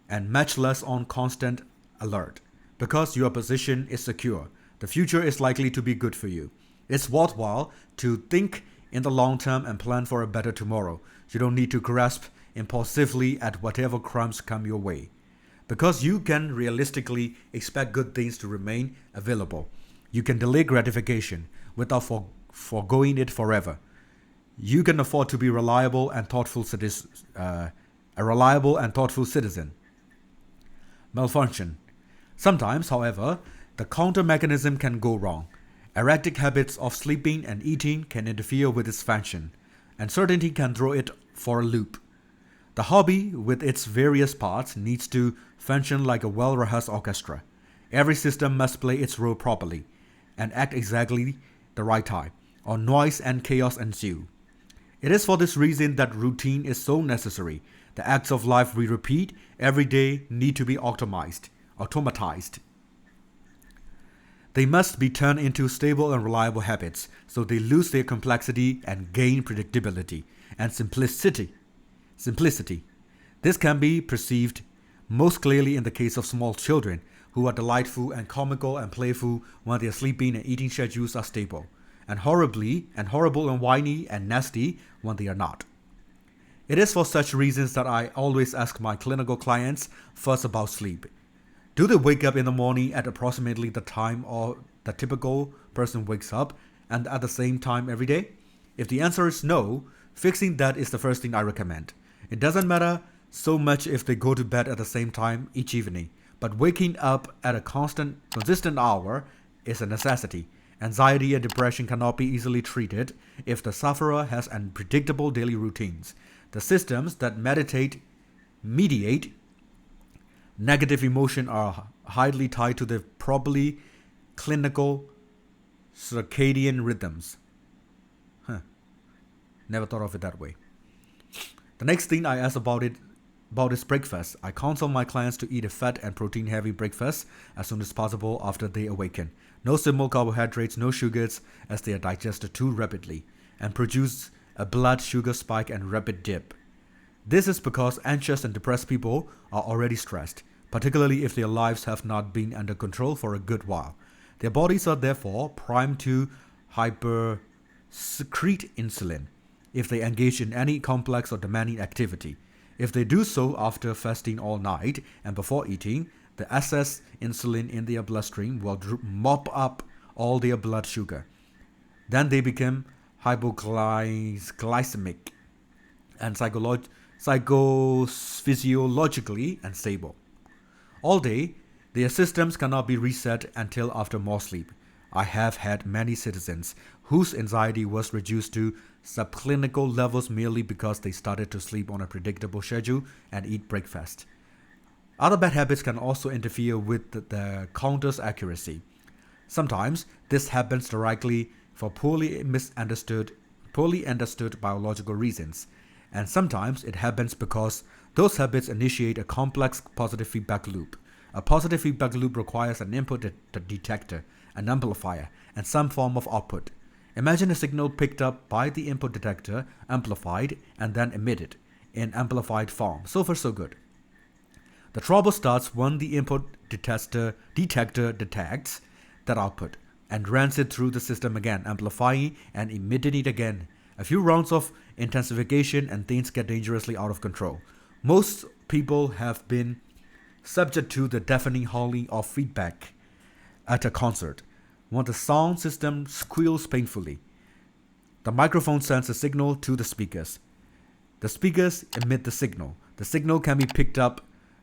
and much less on constant alert. Because your position is secure, the future is likely to be good for you. It's worthwhile to think in the long term and plan for a better tomorrow. You don't need to grasp impulsively at whatever crumbs come your way, because you can realistically expect good things to remain available. You can delay gratification without foregoing it forever. You can afford to be a reliable and thoughtful citizen. Malfunction. Sometimes, however, the counter mechanism can go wrong. Erratic habits of sleeping and eating can interfere with its function. Uncertainty can throw it for a loop. The hobby, with its various parts, needs to function like a well-rehearsed orchestra. Every system must play its role properly and act exactly the right time, or noise and chaos ensue. It is for this reason that routine is so necessary. The acts of life we repeat every day need to be automatized. They must be turned into stable and reliable habits so they lose their complexity and gain predictability and simplicity. This can be perceived most clearly in the case of small children, who are delightful and comical and playful when their sleeping and eating schedules are stable, and horrible and whiny and nasty when they are not. It is for such reasons that I always ask my clinical clients first about sleep. Do they wake up in the morning at approximately the time or the typical person wakes up and at the same time every day? If the answer is no, fixing that is the first thing I recommend. It doesn't matter so much if they go to bed at the same time each evening, but waking up at a consistent hour is a necessity. Anxiety and depression cannot be easily treated if the sufferer has unpredictable daily routines. The systems that mediate negative emotion are highly tied to the probably clinical circadian rhythms. Never thought of it that way. The next thing I ask about is breakfast. I counsel my clients to eat a fat and protein heavy breakfast as soon as possible after they awaken. No simple carbohydrates, no sugars, as they are digested too rapidly and produce a blood sugar spike and rapid dip. This is because anxious and depressed people are already stressed, particularly if their lives have not been under control for a good while. Their bodies are therefore primed to hypersecrete insulin if they engage in any complex or demanding activity. If they do so after fasting all night and before eating, the excess insulin in their bloodstream will mop up all their blood sugar. Then they become hypoglycemic and psychophysiologically unstable. All day, their systems cannot be reset until after more sleep. I have had many citizens whose anxiety was reduced to subclinical levels merely because they started to sleep on a predictable schedule and eat breakfast. Other bad habits can also interfere with the counter's accuracy. Sometimes this happens directly for poorly understood biological reasons, and sometimes it happens because those habits initiate a complex positive feedback loop. A positive feedback loop requires an input detector, an amplifier, and some form of output. Imagine a signal picked up by the input detector, amplified, and then emitted in amplified form. So far, so good. The trouble starts when the input detector detects that output and runs it through the system again, amplifying and emitting it again. A few rounds of intensification and things get dangerously out of control. Most people have been subject to the deafening howling of feedback at a concert. When the sound system squeals painfully, the microphone sends a signal to the speakers. The speakers emit the signal. The signal can be picked up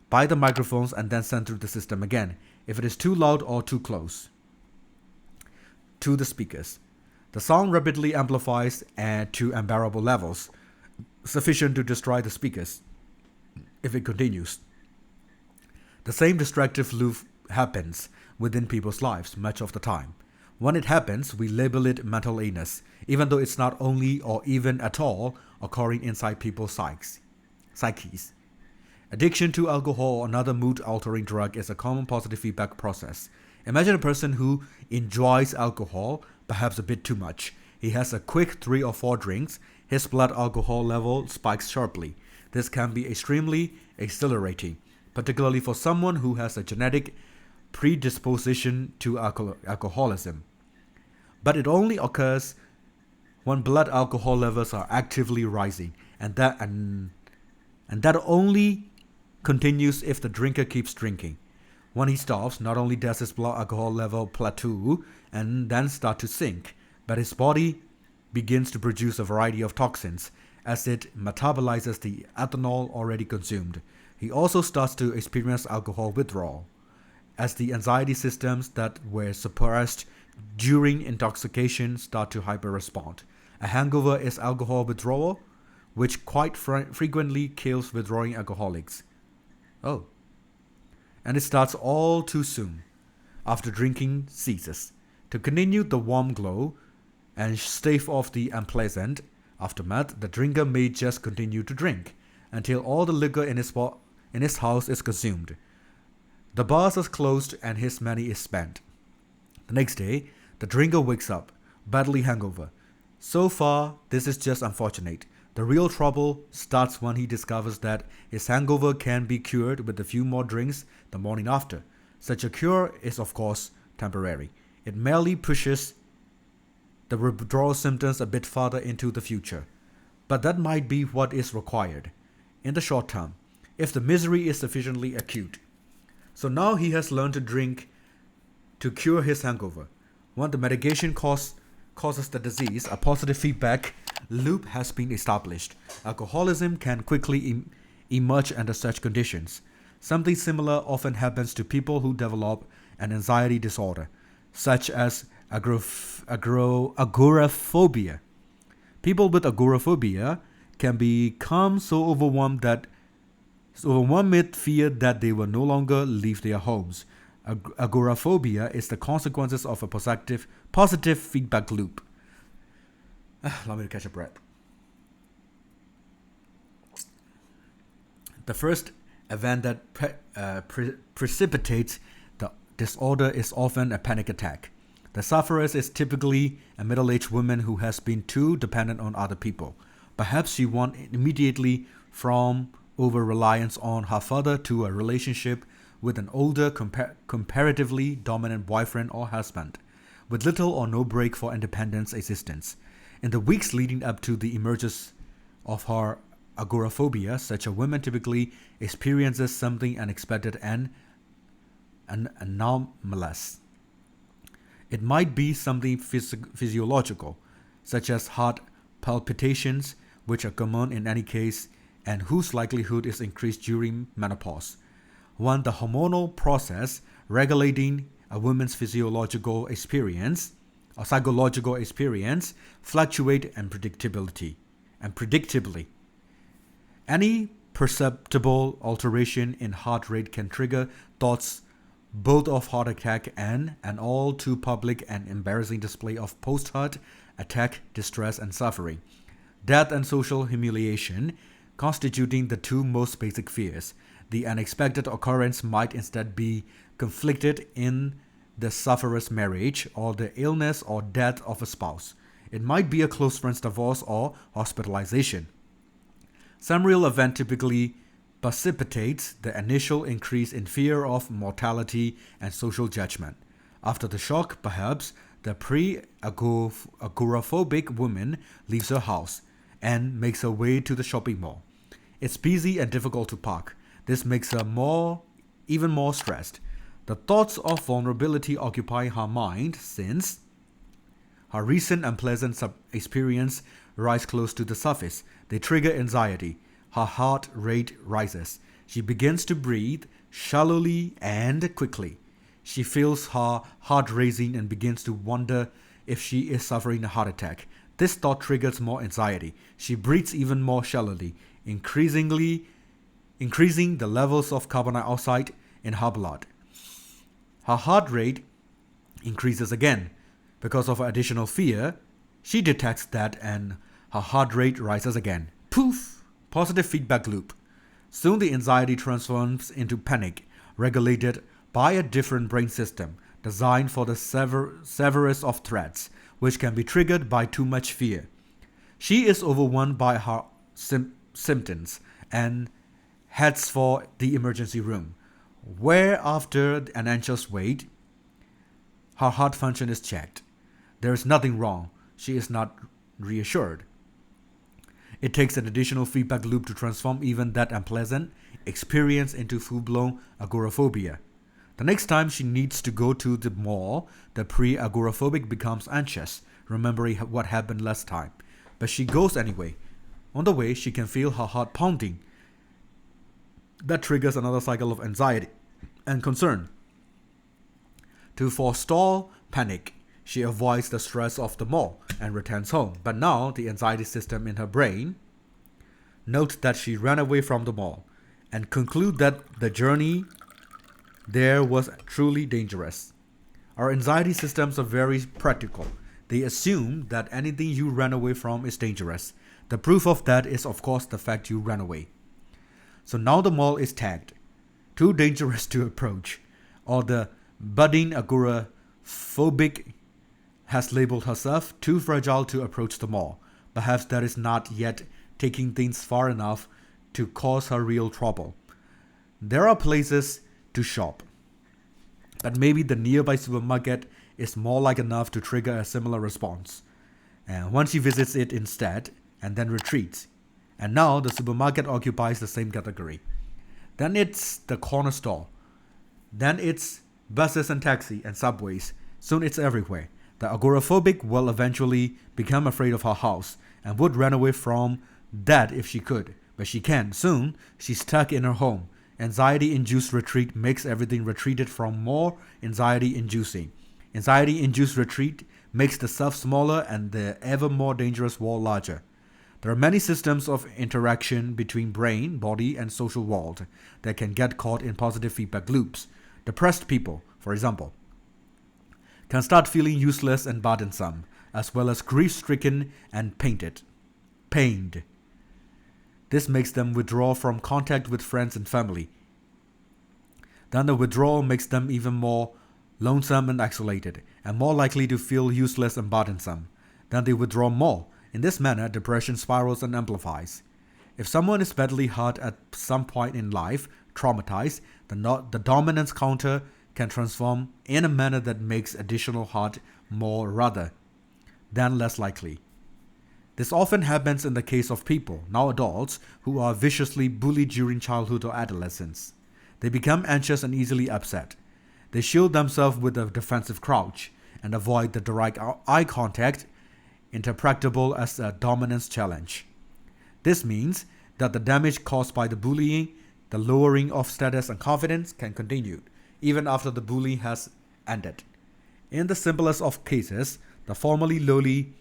by the microphones and then sent through the system again, if it is too loud or too close to the speakers. The sound rapidly amplifies to unbearable levels, sufficient to destroy the speakers if it continues. The same destructive loop happens within people's lives much of the time. When it happens, we label it mental illness, even though it's not only or even at all occurring inside people's psyches. Addiction to alcohol or another mood-altering drug is a common positive feedback process. Imagine a person who enjoys alcohol, perhaps a bit too much. He has a quick 3 or 4 drinks, his blood alcohol level spikes sharply. This can be extremely exhilarating, particularly for someone who has a genetic predisposition to alcoholism. But it only occurs when blood alcohol levels are actively rising, and that only continues if the drinker keeps drinking. When he stops, not only does his blood alcohol level plateau and then start to sink, but his body begins to produce a variety of toxins as it metabolizes the ethanol already consumed. He also starts to experience alcohol withdrawal, as the anxiety systems that were suppressed during intoxication start to hyper-respond. A hangover is alcohol withdrawal, which quite frequently kills withdrawing alcoholics. And it starts all too soon, after drinking ceases. To continue the warm glow and stave off the unpleasant aftermath, the drinker may just continue to drink until all the liquor in his house is consumed. The bars are closed and his money is spent. The next day, the drinker wakes up, badly hungover. So far, this is just unfortunate. The real trouble starts when he discovers that his hangover can be cured with a few more drinks the morning after. Such a cure is, of course, temporary. It merely pushes the withdrawal symptoms a bit farther into the future. But that might be what is required in the short term, if the misery is sufficiently acute. So now he has learned to drink to cure his hangover. When the medication causes the disease, a positive feedback loop has been established. Alcoholism can quickly emerge under such conditions. Something similar often happens to people who develop an anxiety disorder, such as agoraphobia. People with agoraphobia can become so overwhelmed with fear that they will no longer leave their homes. Agoraphobia is the consequences of a positive feedback loop. Allow me to catch a breath. The first event that precipitates the disorder is often a panic attack. The sufferer is typically a middle-aged woman who has been too dependent on other people. Perhaps she went immediately from over-reliance on her father to a relationship with an older, comparatively dominant boyfriend or husband, with little or no break for independent existence. In the weeks leading up to the emergence of her agoraphobia, such a woman typically experiences something unexpected and anomalous. It might be something physiological, such as heart palpitations, which are common in any case and whose likelihood is increased during menopause. When the hormonal process regulating a woman's physiological experience or psychological experience fluctuate and predictably. Any perceptible alteration in heart rate can trigger thoughts both of heart attack and an all too public and embarrassing display of post-heart attack distress and suffering, death and social humiliation constituting the two most basic fears. The unexpected occurrence might instead be conflicted in the sufferer's marriage or the illness or death of a spouse. It might be a close friend's divorce or hospitalization. Some real event typically precipitates the initial increase in fear of mortality and social judgment. After the shock, perhaps, the pre-agoraphobic woman leaves her house and makes her way to the shopping mall. It's busy and difficult to park. This makes her even more stressed. The thoughts of vulnerability occupy her mind since her recent unpleasant experience rise close to the surface. They trigger anxiety. Her heart rate rises. She begins to breathe shallowly and quickly. She feels her heart racing and begins to wonder if she is suffering a heart attack. This thought triggers more anxiety. She breathes even more shallowly, increasing the levels of carbon dioxide in her blood. Her heart rate increases again. Because of additional fear, she detects that and her heart rate rises again. Poof! Positive feedback loop. Soon the anxiety transforms into panic, regulated by a different brain system designed for the severest of threats, which can be triggered by too much fear. She is overwhelmed by her symptoms and heads for the emergency room, where after an anxious wait, her heart function is checked. There is nothing wrong. She is not reassured. It takes an additional feedback loop to transform even that unpleasant experience into full-blown agoraphobia. The next time she needs to go to the mall, the pre-agoraphobic becomes anxious, remembering what happened last time. But she goes anyway. On the way, she can feel her heart pounding. That triggers another cycle of anxiety and concern. To forestall panic, she avoids the stress of the mall and returns home. But now, the anxiety system in her brain notes that she ran away from the mall and conclude that the journey there was truly dangerous. Our anxiety systems are very practical. They assume that anything you ran away from is dangerous. The proof of that is, of course, the fact you ran away. So now the mall is tagged too dangerous to approach, or the budding agoraphobic has labeled herself too fragile to approach the mall. Perhaps that is not yet taking things far enough to cause her real trouble. There are places to shop, but maybe the nearby supermarket is more like enough to trigger a similar response. And once she visits it instead, and then retreats, and now the supermarket occupies the same category. Then it's the corner store. Then it's buses and taxis and subways. Soon it's everywhere. The agoraphobic will eventually become afraid of her house and would run away from that if she could. But she can't. Soon, she's stuck in her home. Anxiety-induced retreat makes everything retreated from more anxiety-inducing. Anxiety-induced retreat makes the self smaller and the ever more dangerous wall larger. There are many systems of interaction between brain, body, and social world that can get caught in positive feedback loops. Depressed people, for example, can start feeling useless and burdensome, as well as grief-stricken and pained. This makes them withdraw from contact with friends and family. Then the withdrawal makes them even more lonesome and isolated, and more likely to feel useless and burdensome. Then they withdraw more. In this manner, depression spirals and amplifies. If someone is badly hurt at some point in life, traumatized, the dominance counter can transform in a manner that makes additional hurt more rather than less likely. This often happens in the case of people, now adults, who are viciously bullied during childhood or adolescence. They become anxious and easily upset. They shield themselves with a defensive crouch and avoid the direct eye contact, interpretable as a dominance challenge. This means that the damage caused by the bullying, the lowering of status and confidence, can continue even after the bullying has ended. In the simplest of cases, the formerly lowly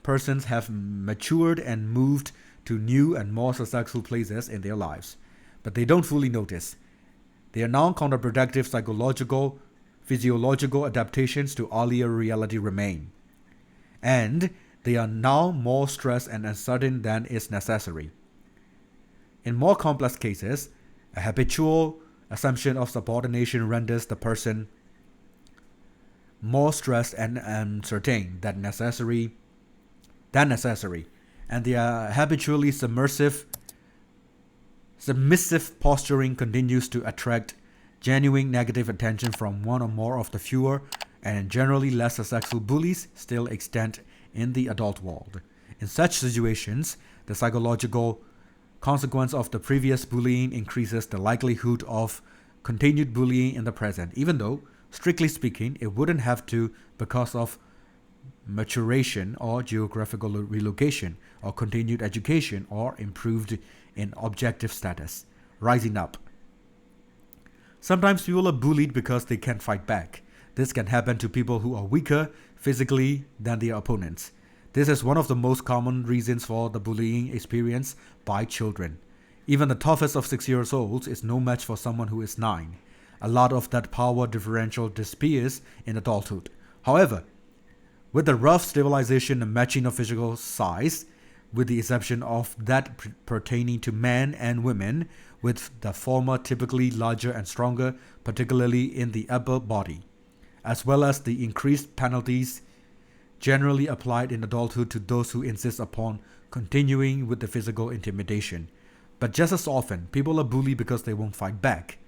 persons have matured and moved to new and more successful places in their lives, but they don't fully notice. They are now counterproductive physiological adaptations to earlier reality remain. And they are now more stressed and uncertain than is necessary. In more complex cases, A habitual assumption of subordination renders the person more stressed and uncertain than necessary, and the habitually submissive posturing continues to attract genuine negative attention from one or more of the fewer and generally less successful bullies still extant in the adult world. In such situations, the psychological consequence of the previous bullying increases the likelihood of continued bullying in the present, even though, strictly speaking, it wouldn't have to because of maturation or geographical relocation or continued education or improved in objective status, rising up. Sometimes people are bullied because they can't fight back. This can happen to people who are weaker physically than their opponents. This is one of the most common reasons for the bullying experienced by children. Even the toughest of 6-year-olds is no match for someone who is 9. A lot of that power differential disappears in adulthood. However, with the rough stabilization and matching of physical size, with the exception of that pertaining to men and women, with the former typically larger and stronger, particularly in the upper body, as well as the increased penalties generally applied in adulthood to those who insist upon continuing with the physical intimidation. But just as often, people are bullied because they won't fight back.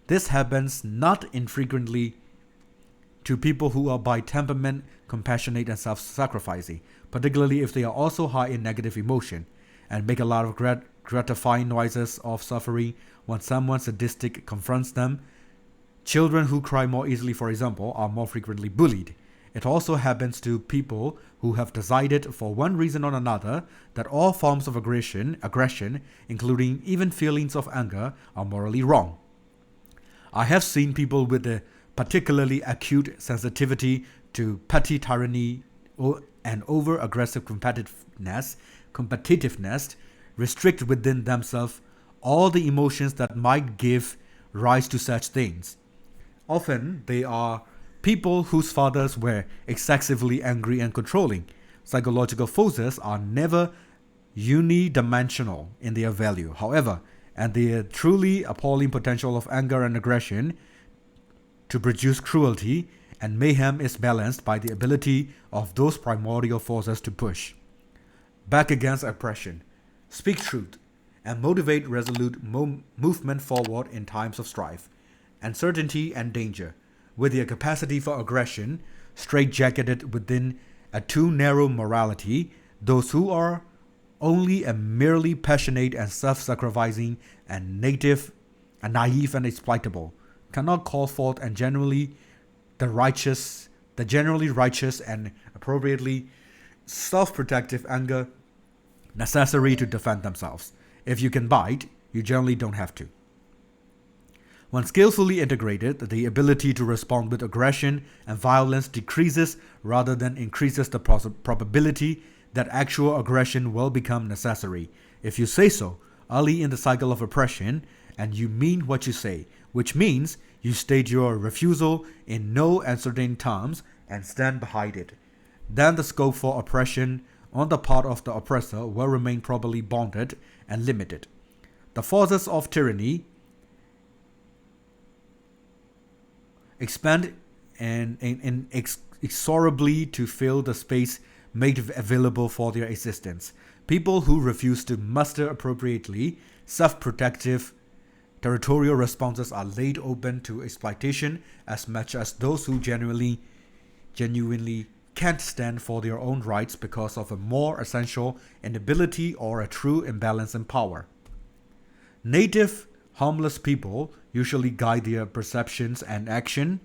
This happens not infrequently to people who are by temperament compassionate and self-sacrificing, particularly if they are also high in negative emotion, and make a lot of gratifying noises of suffering when someone sadistic confronts them. Children who cry more easily, for example, are more frequently bullied. It also happens to people who have decided for one reason or another that all forms of aggression, including even feelings of anger, are morally wrong. I have seen people with a particularly acute sensitivity to petty tyranny and over-aggressive competitiveness restrict within themselves all the emotions that might give rise to such things. Often, they are people whose fathers were excessively angry and controlling. Psychological forces are never unidimensional in their value, however, and the truly appalling potential of anger and aggression to produce cruelty and mayhem is balanced by the ability of those primordial forces to push back against oppression, speak truth, and motivate resolute movement forward in times of strife, uncertainty, and danger. With their capacity for aggression straitjacketed within a too narrow morality, those who are only a merely passionate and self-sacrificing and naive and exploitable cannot call forth and generally righteous and appropriately self-protective anger necessary to defend themselves. If you can bite, you generally don't have to. When skillfully integrated, the ability to respond with aggression and violence decreases rather than increases the probability that actual aggression will become necessary. If you say so early in the cycle of oppression, and you mean what you say, which means you state your refusal in no uncertain terms and stand behind it, then the scope for oppression on the part of the oppressor will remain properly bounded and limited. The forces of tyranny expand inexorably to fill the space made available for their existence. People who refuse to muster appropriately self-protective territorial responses are laid open to exploitation as much as those who genuinely can't stand for their own rights because of a more essential inability or a true imbalance in power. Native, harmless people usually guide their perceptions and action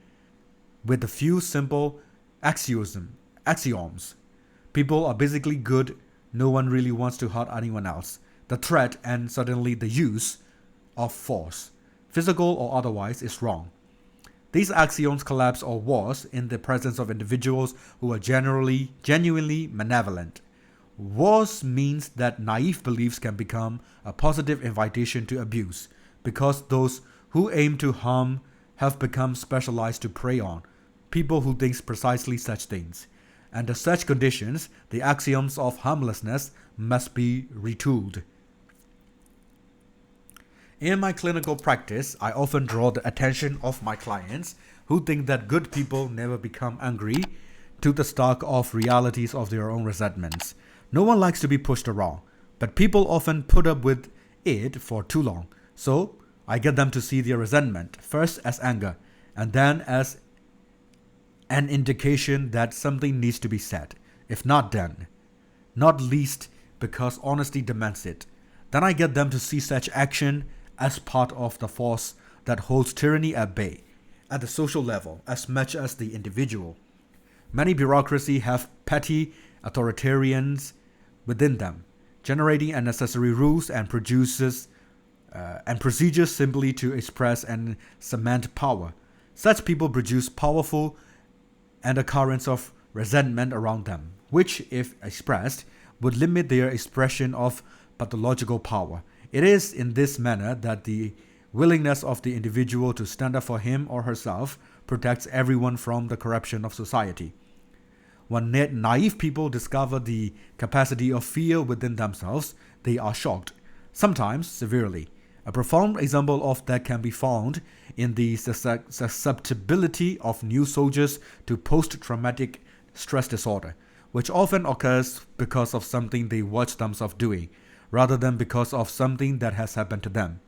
with a few simple axioms. People are basically good, no one really wants to hurt anyone else. The threat and suddenly the use of force, physical or otherwise, is wrong. These axioms collapse or worse in the presence of individuals who are genuinely malevolent. Worse means that naive beliefs can become a positive invitation to abuse, because those who aim to harm have become specialized to prey on people who think precisely such things. Under such conditions, the axioms of harmlessness must be retooled. In my clinical practice, I often draw the attention of my clients who think that good people never become angry to the stark of realities of their own resentments. No one likes to be pushed around, but people often put up with it for too long. So, I get them to see their resentment first as anger and then as an indication that something needs to be said, if not done, not least because honesty demands it. Then I get them to see such action as part of the force that holds tyranny at bay, at the social level as much as the individual. Many bureaucracy have petty authoritarians within them, generating unnecessary rules and procedures simply to express and cement power. Such people produce powerful undercurrents of resentment around them, which, if expressed, would limit their expression of pathological power. It is in this manner that the willingness of the individual to stand up for him or herself protects everyone from the corruption of society. When naive people discover the capacity of fear within themselves, they are shocked, sometimes severely. A profound example of that can be found in the susceptibility of new soldiers to post-traumatic stress disorder, which often occurs because of something they watch themselves doing, rather than because of something that has happened to them.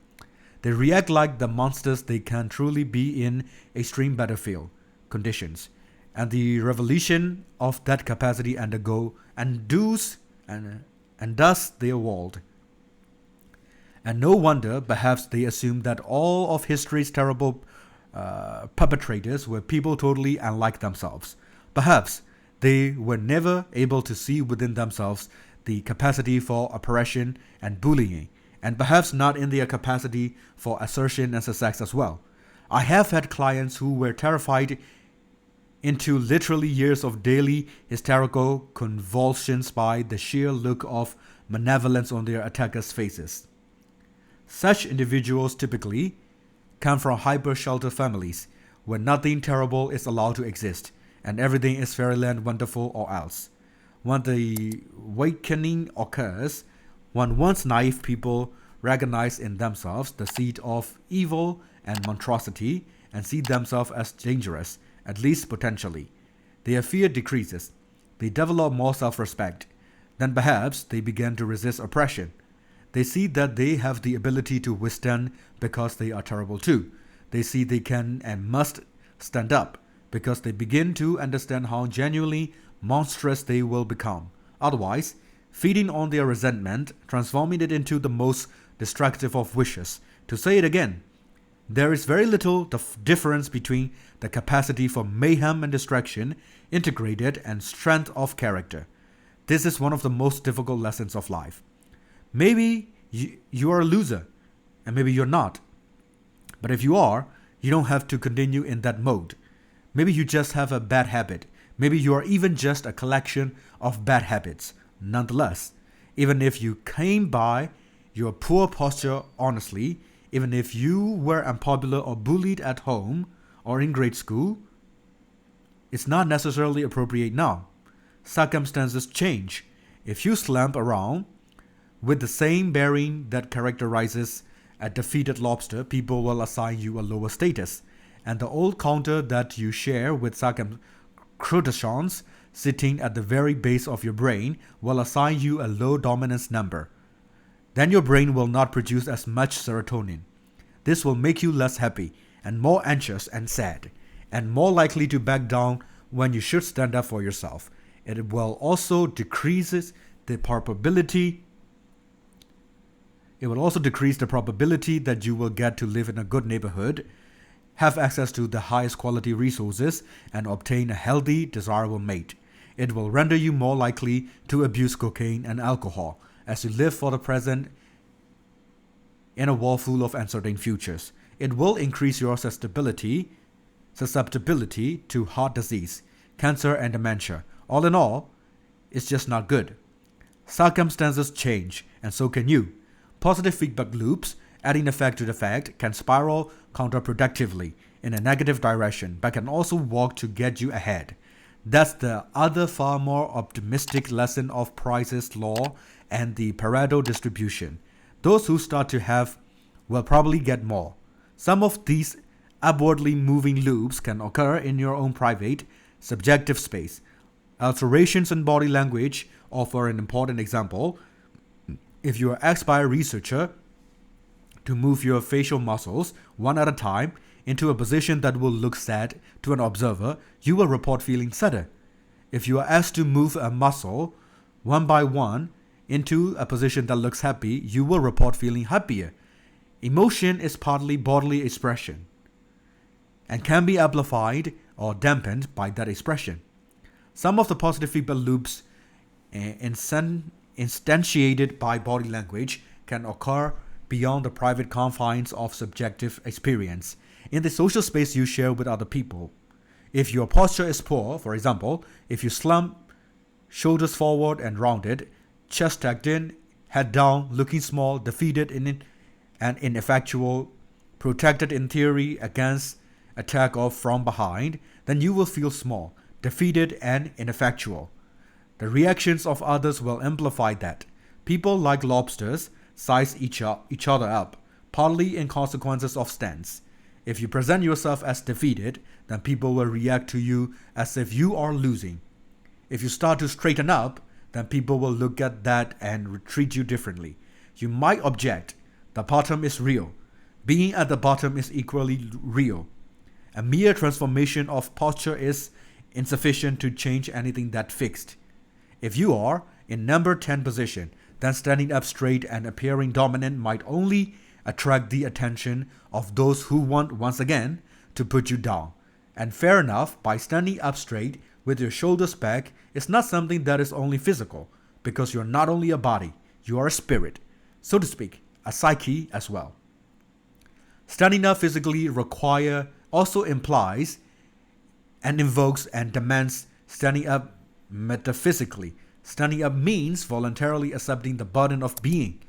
They react like the monsters they can truly be in extreme battlefield conditions, and the revelation of that capacity undoes their world. And no wonder, perhaps, they assume that all of history's terrible perpetrators were people totally unlike themselves. Perhaps they were never able to see within themselves the capacity for oppression and bullying, and perhaps not in their capacity for assertion and success as well. I have had clients who were terrified into literally years of daily hysterical convulsions by the sheer look of malevolence on their attackers' faces. Such individuals typically come from hyper-sheltered families where nothing terrible is allowed to exist and everything is fairyland wonderful or else. When the awakening occurs, when once naive people recognize in themselves the seed of evil and monstrosity and see themselves as dangerous, at least potentially, their fear decreases. They develop more self-respect. Then perhaps they begin to resist oppression. They see that they have the ability to withstand because they are terrible too. They see they can and must stand up because they begin to understand how genuinely monstrous they will become. Otherwise, feeding on their resentment, transforming it into the most destructive of wishes. To say it again, there is very little difference between the capacity for mayhem and destruction, integrated, and strength of character. This is one of the most difficult lessons of life. Maybe you are a loser, and maybe you're not. But if you are, you don't have to continue in that mode. Maybe you just have a bad habit. Maybe you are even just a collection of bad habits. Nonetheless, even if you came by your poor posture honestly, even if you were unpopular or bullied at home or in grade school, it's not necessarily appropriate now. Circumstances change. If you slump around with the same bearing that characterizes a defeated lobster, people will assign you a lower status. And the old counter that you share with crustaceans sitting at the very base of your brain will assign you a low dominance number. Then your brain will not produce as much serotonin. This will make you less happy and more anxious and sad, and more likely to back down when you should stand up for yourself. It will also decrease the probability that you will get to live in a good neighborhood, have access to the highest quality resources, and obtain a healthy, desirable mate. It will render you more likely to abuse cocaine and alcohol as you live for the present in a world full of uncertain futures. It will increase your susceptibility to heart disease, cancer, and dementia. All in all, it's just not good. Circumstances change, and so can you. Positive feedback loops, adding effect to the fact, can spiral counterproductively in a negative direction, but can also work to get you ahead. That's the other far more optimistic lesson of Price's law and the Pareto distribution. Those who start to have will probably get more. Some of these upwardly moving loops can occur in your own private, subjective space. Alterations in body language offer an important example. If you are asked by a researcher to move your facial muscles one at a time into a position that will look sad to an observer, you will report feeling sadder. If you are asked to move a muscle one by one into a position that looks happy, you will report feeling happier. Emotion is partly bodily expression and can be amplified or dampened by that expression. Some of the positive feedback loops instantiated by body language can occur beyond the private confines of subjective experience, in the social space you share with other people. If your posture is poor, for example, if you slump, shoulders forward and rounded, chest tucked in, head down, looking small, defeated and ineffectual, protected in theory against attack of from behind, then you will feel small, defeated and ineffectual. The reactions of others will amplify that. People, like lobsters, size each other up, partly in consequences of stance. If you present yourself as defeated, then people will react to you as if you are losing. If you start to straighten up, then people will look at that and treat you differently. You might object. The bottom is real. Being at the bottom is equally real. A mere transformation of posture is insufficient to change anything that fixed. If you are in number 10 position, then standing up straight and appearing dominant might only attract the attention of those who want once again to put you down. And fair enough, by standing up straight with your shoulders back is not something that is only physical, because you're not only a body, you are a spirit, so to speak, a psyche as well. Standing up physically also implies and invokes and demands standing up metaphysically. Standing up means voluntarily accepting the burden of being.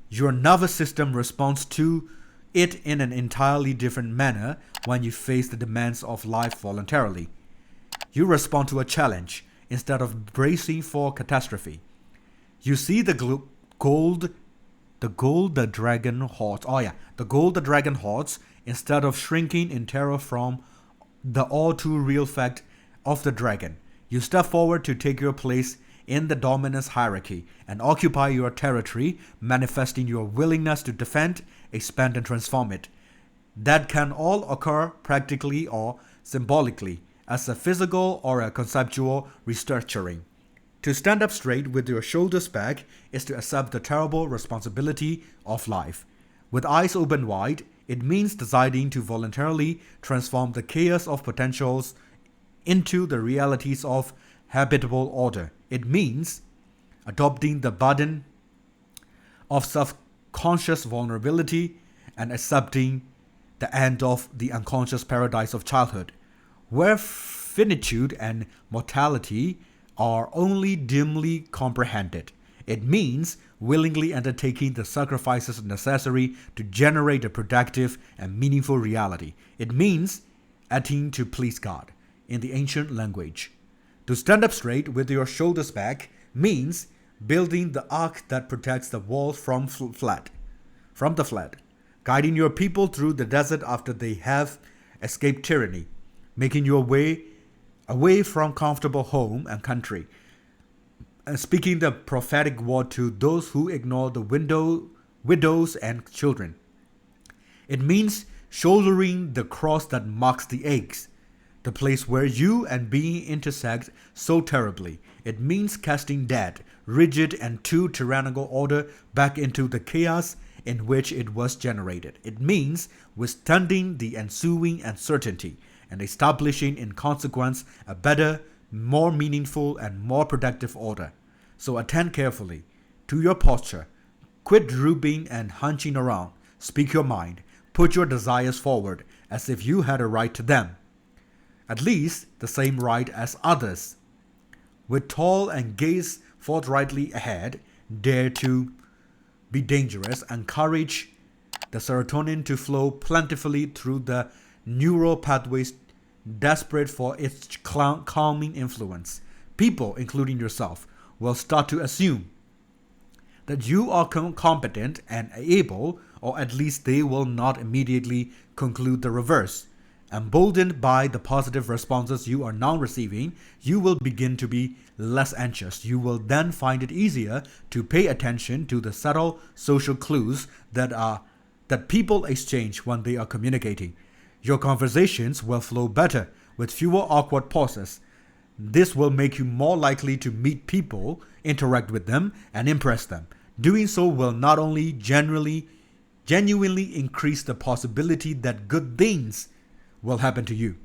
Your nervous system responds to it in an entirely different manner when you face the demands of life voluntarily. You respond to a challenge instead of bracing for catastrophe. You see the gold the dragon hoards instead of shrinking in terror from the all too real fact of the dragon. You step forward to take your place in the dominance hierarchy and occupy your territory, manifesting your willingness to defend, expand, and transform it. That can all occur practically or symbolically, as a physical or a conceptual restructuring. To stand up straight with your shoulders back is to accept the terrible responsibility of life. With eyes open wide, it means deciding to voluntarily transform the chaos of potentials into the realities of habitable order. It means adopting the burden of self-conscious vulnerability and accepting the end of the unconscious paradise of childhood, where finitude and mortality are only dimly comprehended. It means willingly undertaking the sacrifices necessary to generate a productive and meaningful reality. It means acting to please God, in the ancient language. To stand up straight with your shoulders back means building the ark that protects the walls from the flood, guiding your people through the desert after they have escaped tyranny, making your way away from comfortable home and country, and speaking the prophetic word to those who ignore the widows and children. It means shouldering the cross that marks the eggs, the place where you and being intersect so terribly. It means casting that rigid and too tyrannical order back into the chaos in which it was generated. It means withstanding the ensuing uncertainty and establishing in consequence a better, more meaningful and more productive order. So attend carefully to your posture. Quit drooping and hunching around. Speak your mind. Put your desires forward as if you had a right to them, at least the same right as others. With tall and gaze forthrightly ahead, dare to be dangerous, encourage the serotonin to flow plentifully through the neural pathways desperate for its calming influence. People, including yourself, will start to assume that you are competent and able, or at least they will not immediately conclude the reverse. Emboldened by the positive responses you are now receiving, you will begin to be less anxious. You will then find it easier to pay attention to the subtle social clues that people exchange when they are communicating. Your conversations will flow better with fewer awkward pauses. This will make you more likely to meet people, interact with them, and impress them. Doing so will not only genuinely increase the possibility that good things will happen to you,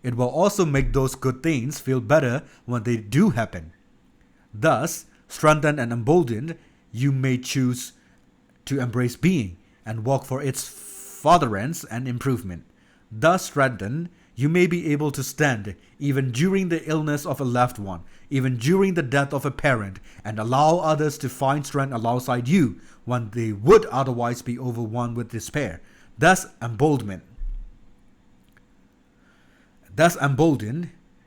it will also make those good things feel better when they do happen. Thus, strengthened and emboldened, you may choose to embrace being and work for its furtherance and improvement. Thus strengthened, you may be able to stand even during the illness of a loved one, even during the death of a parent, and allow others to find strength alongside you when they would otherwise be overwhelmed with despair. Thus emboldened,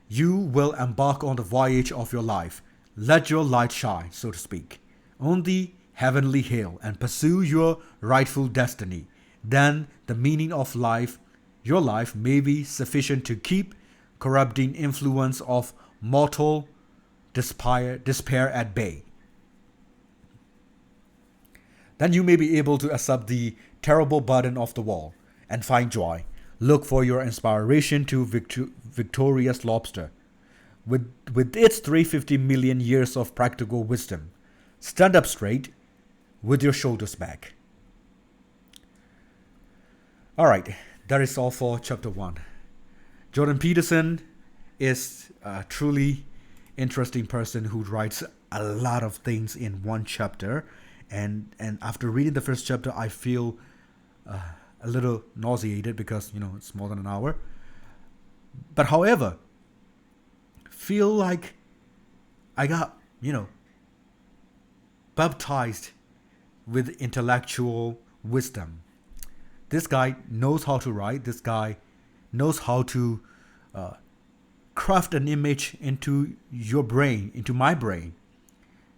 you will embark on the voyage of your life. Let your light shine, so to speak. On the heavenly hill and pursue your rightful destiny. Then the meaning of your life may be sufficient to keep corrupting influence of mortal despair at bay. Then you may be able to accept the terrible burden of the world and find joy. Look for your inspiration to victorious lobster. With its 350 million years of practical wisdom, stand up straight with your shoulders back. All right, that is all for chapter 1. Jordan Peterson is a truly interesting person who writes a lot of things in one chapter. And after reading the first chapter, I feel a little nauseated because, it's more than an hour. But however, feel like I got, baptized with intellectual wisdom. This guy knows how to write. This guy knows how to craft an image into your brain, into my brain,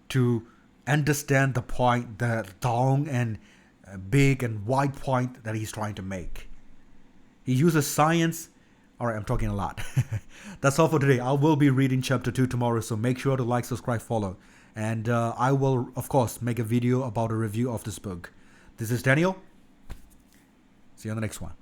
to understand the point, the long and big and wide point that he's trying to make. He uses science. All right, I'm talking a lot. That's all for today. I will be reading chapter 2 tomorrow, so make sure to like, subscribe, follow. And I will, of course, make a video about a review of this book. This is Daniel. See you on the next one.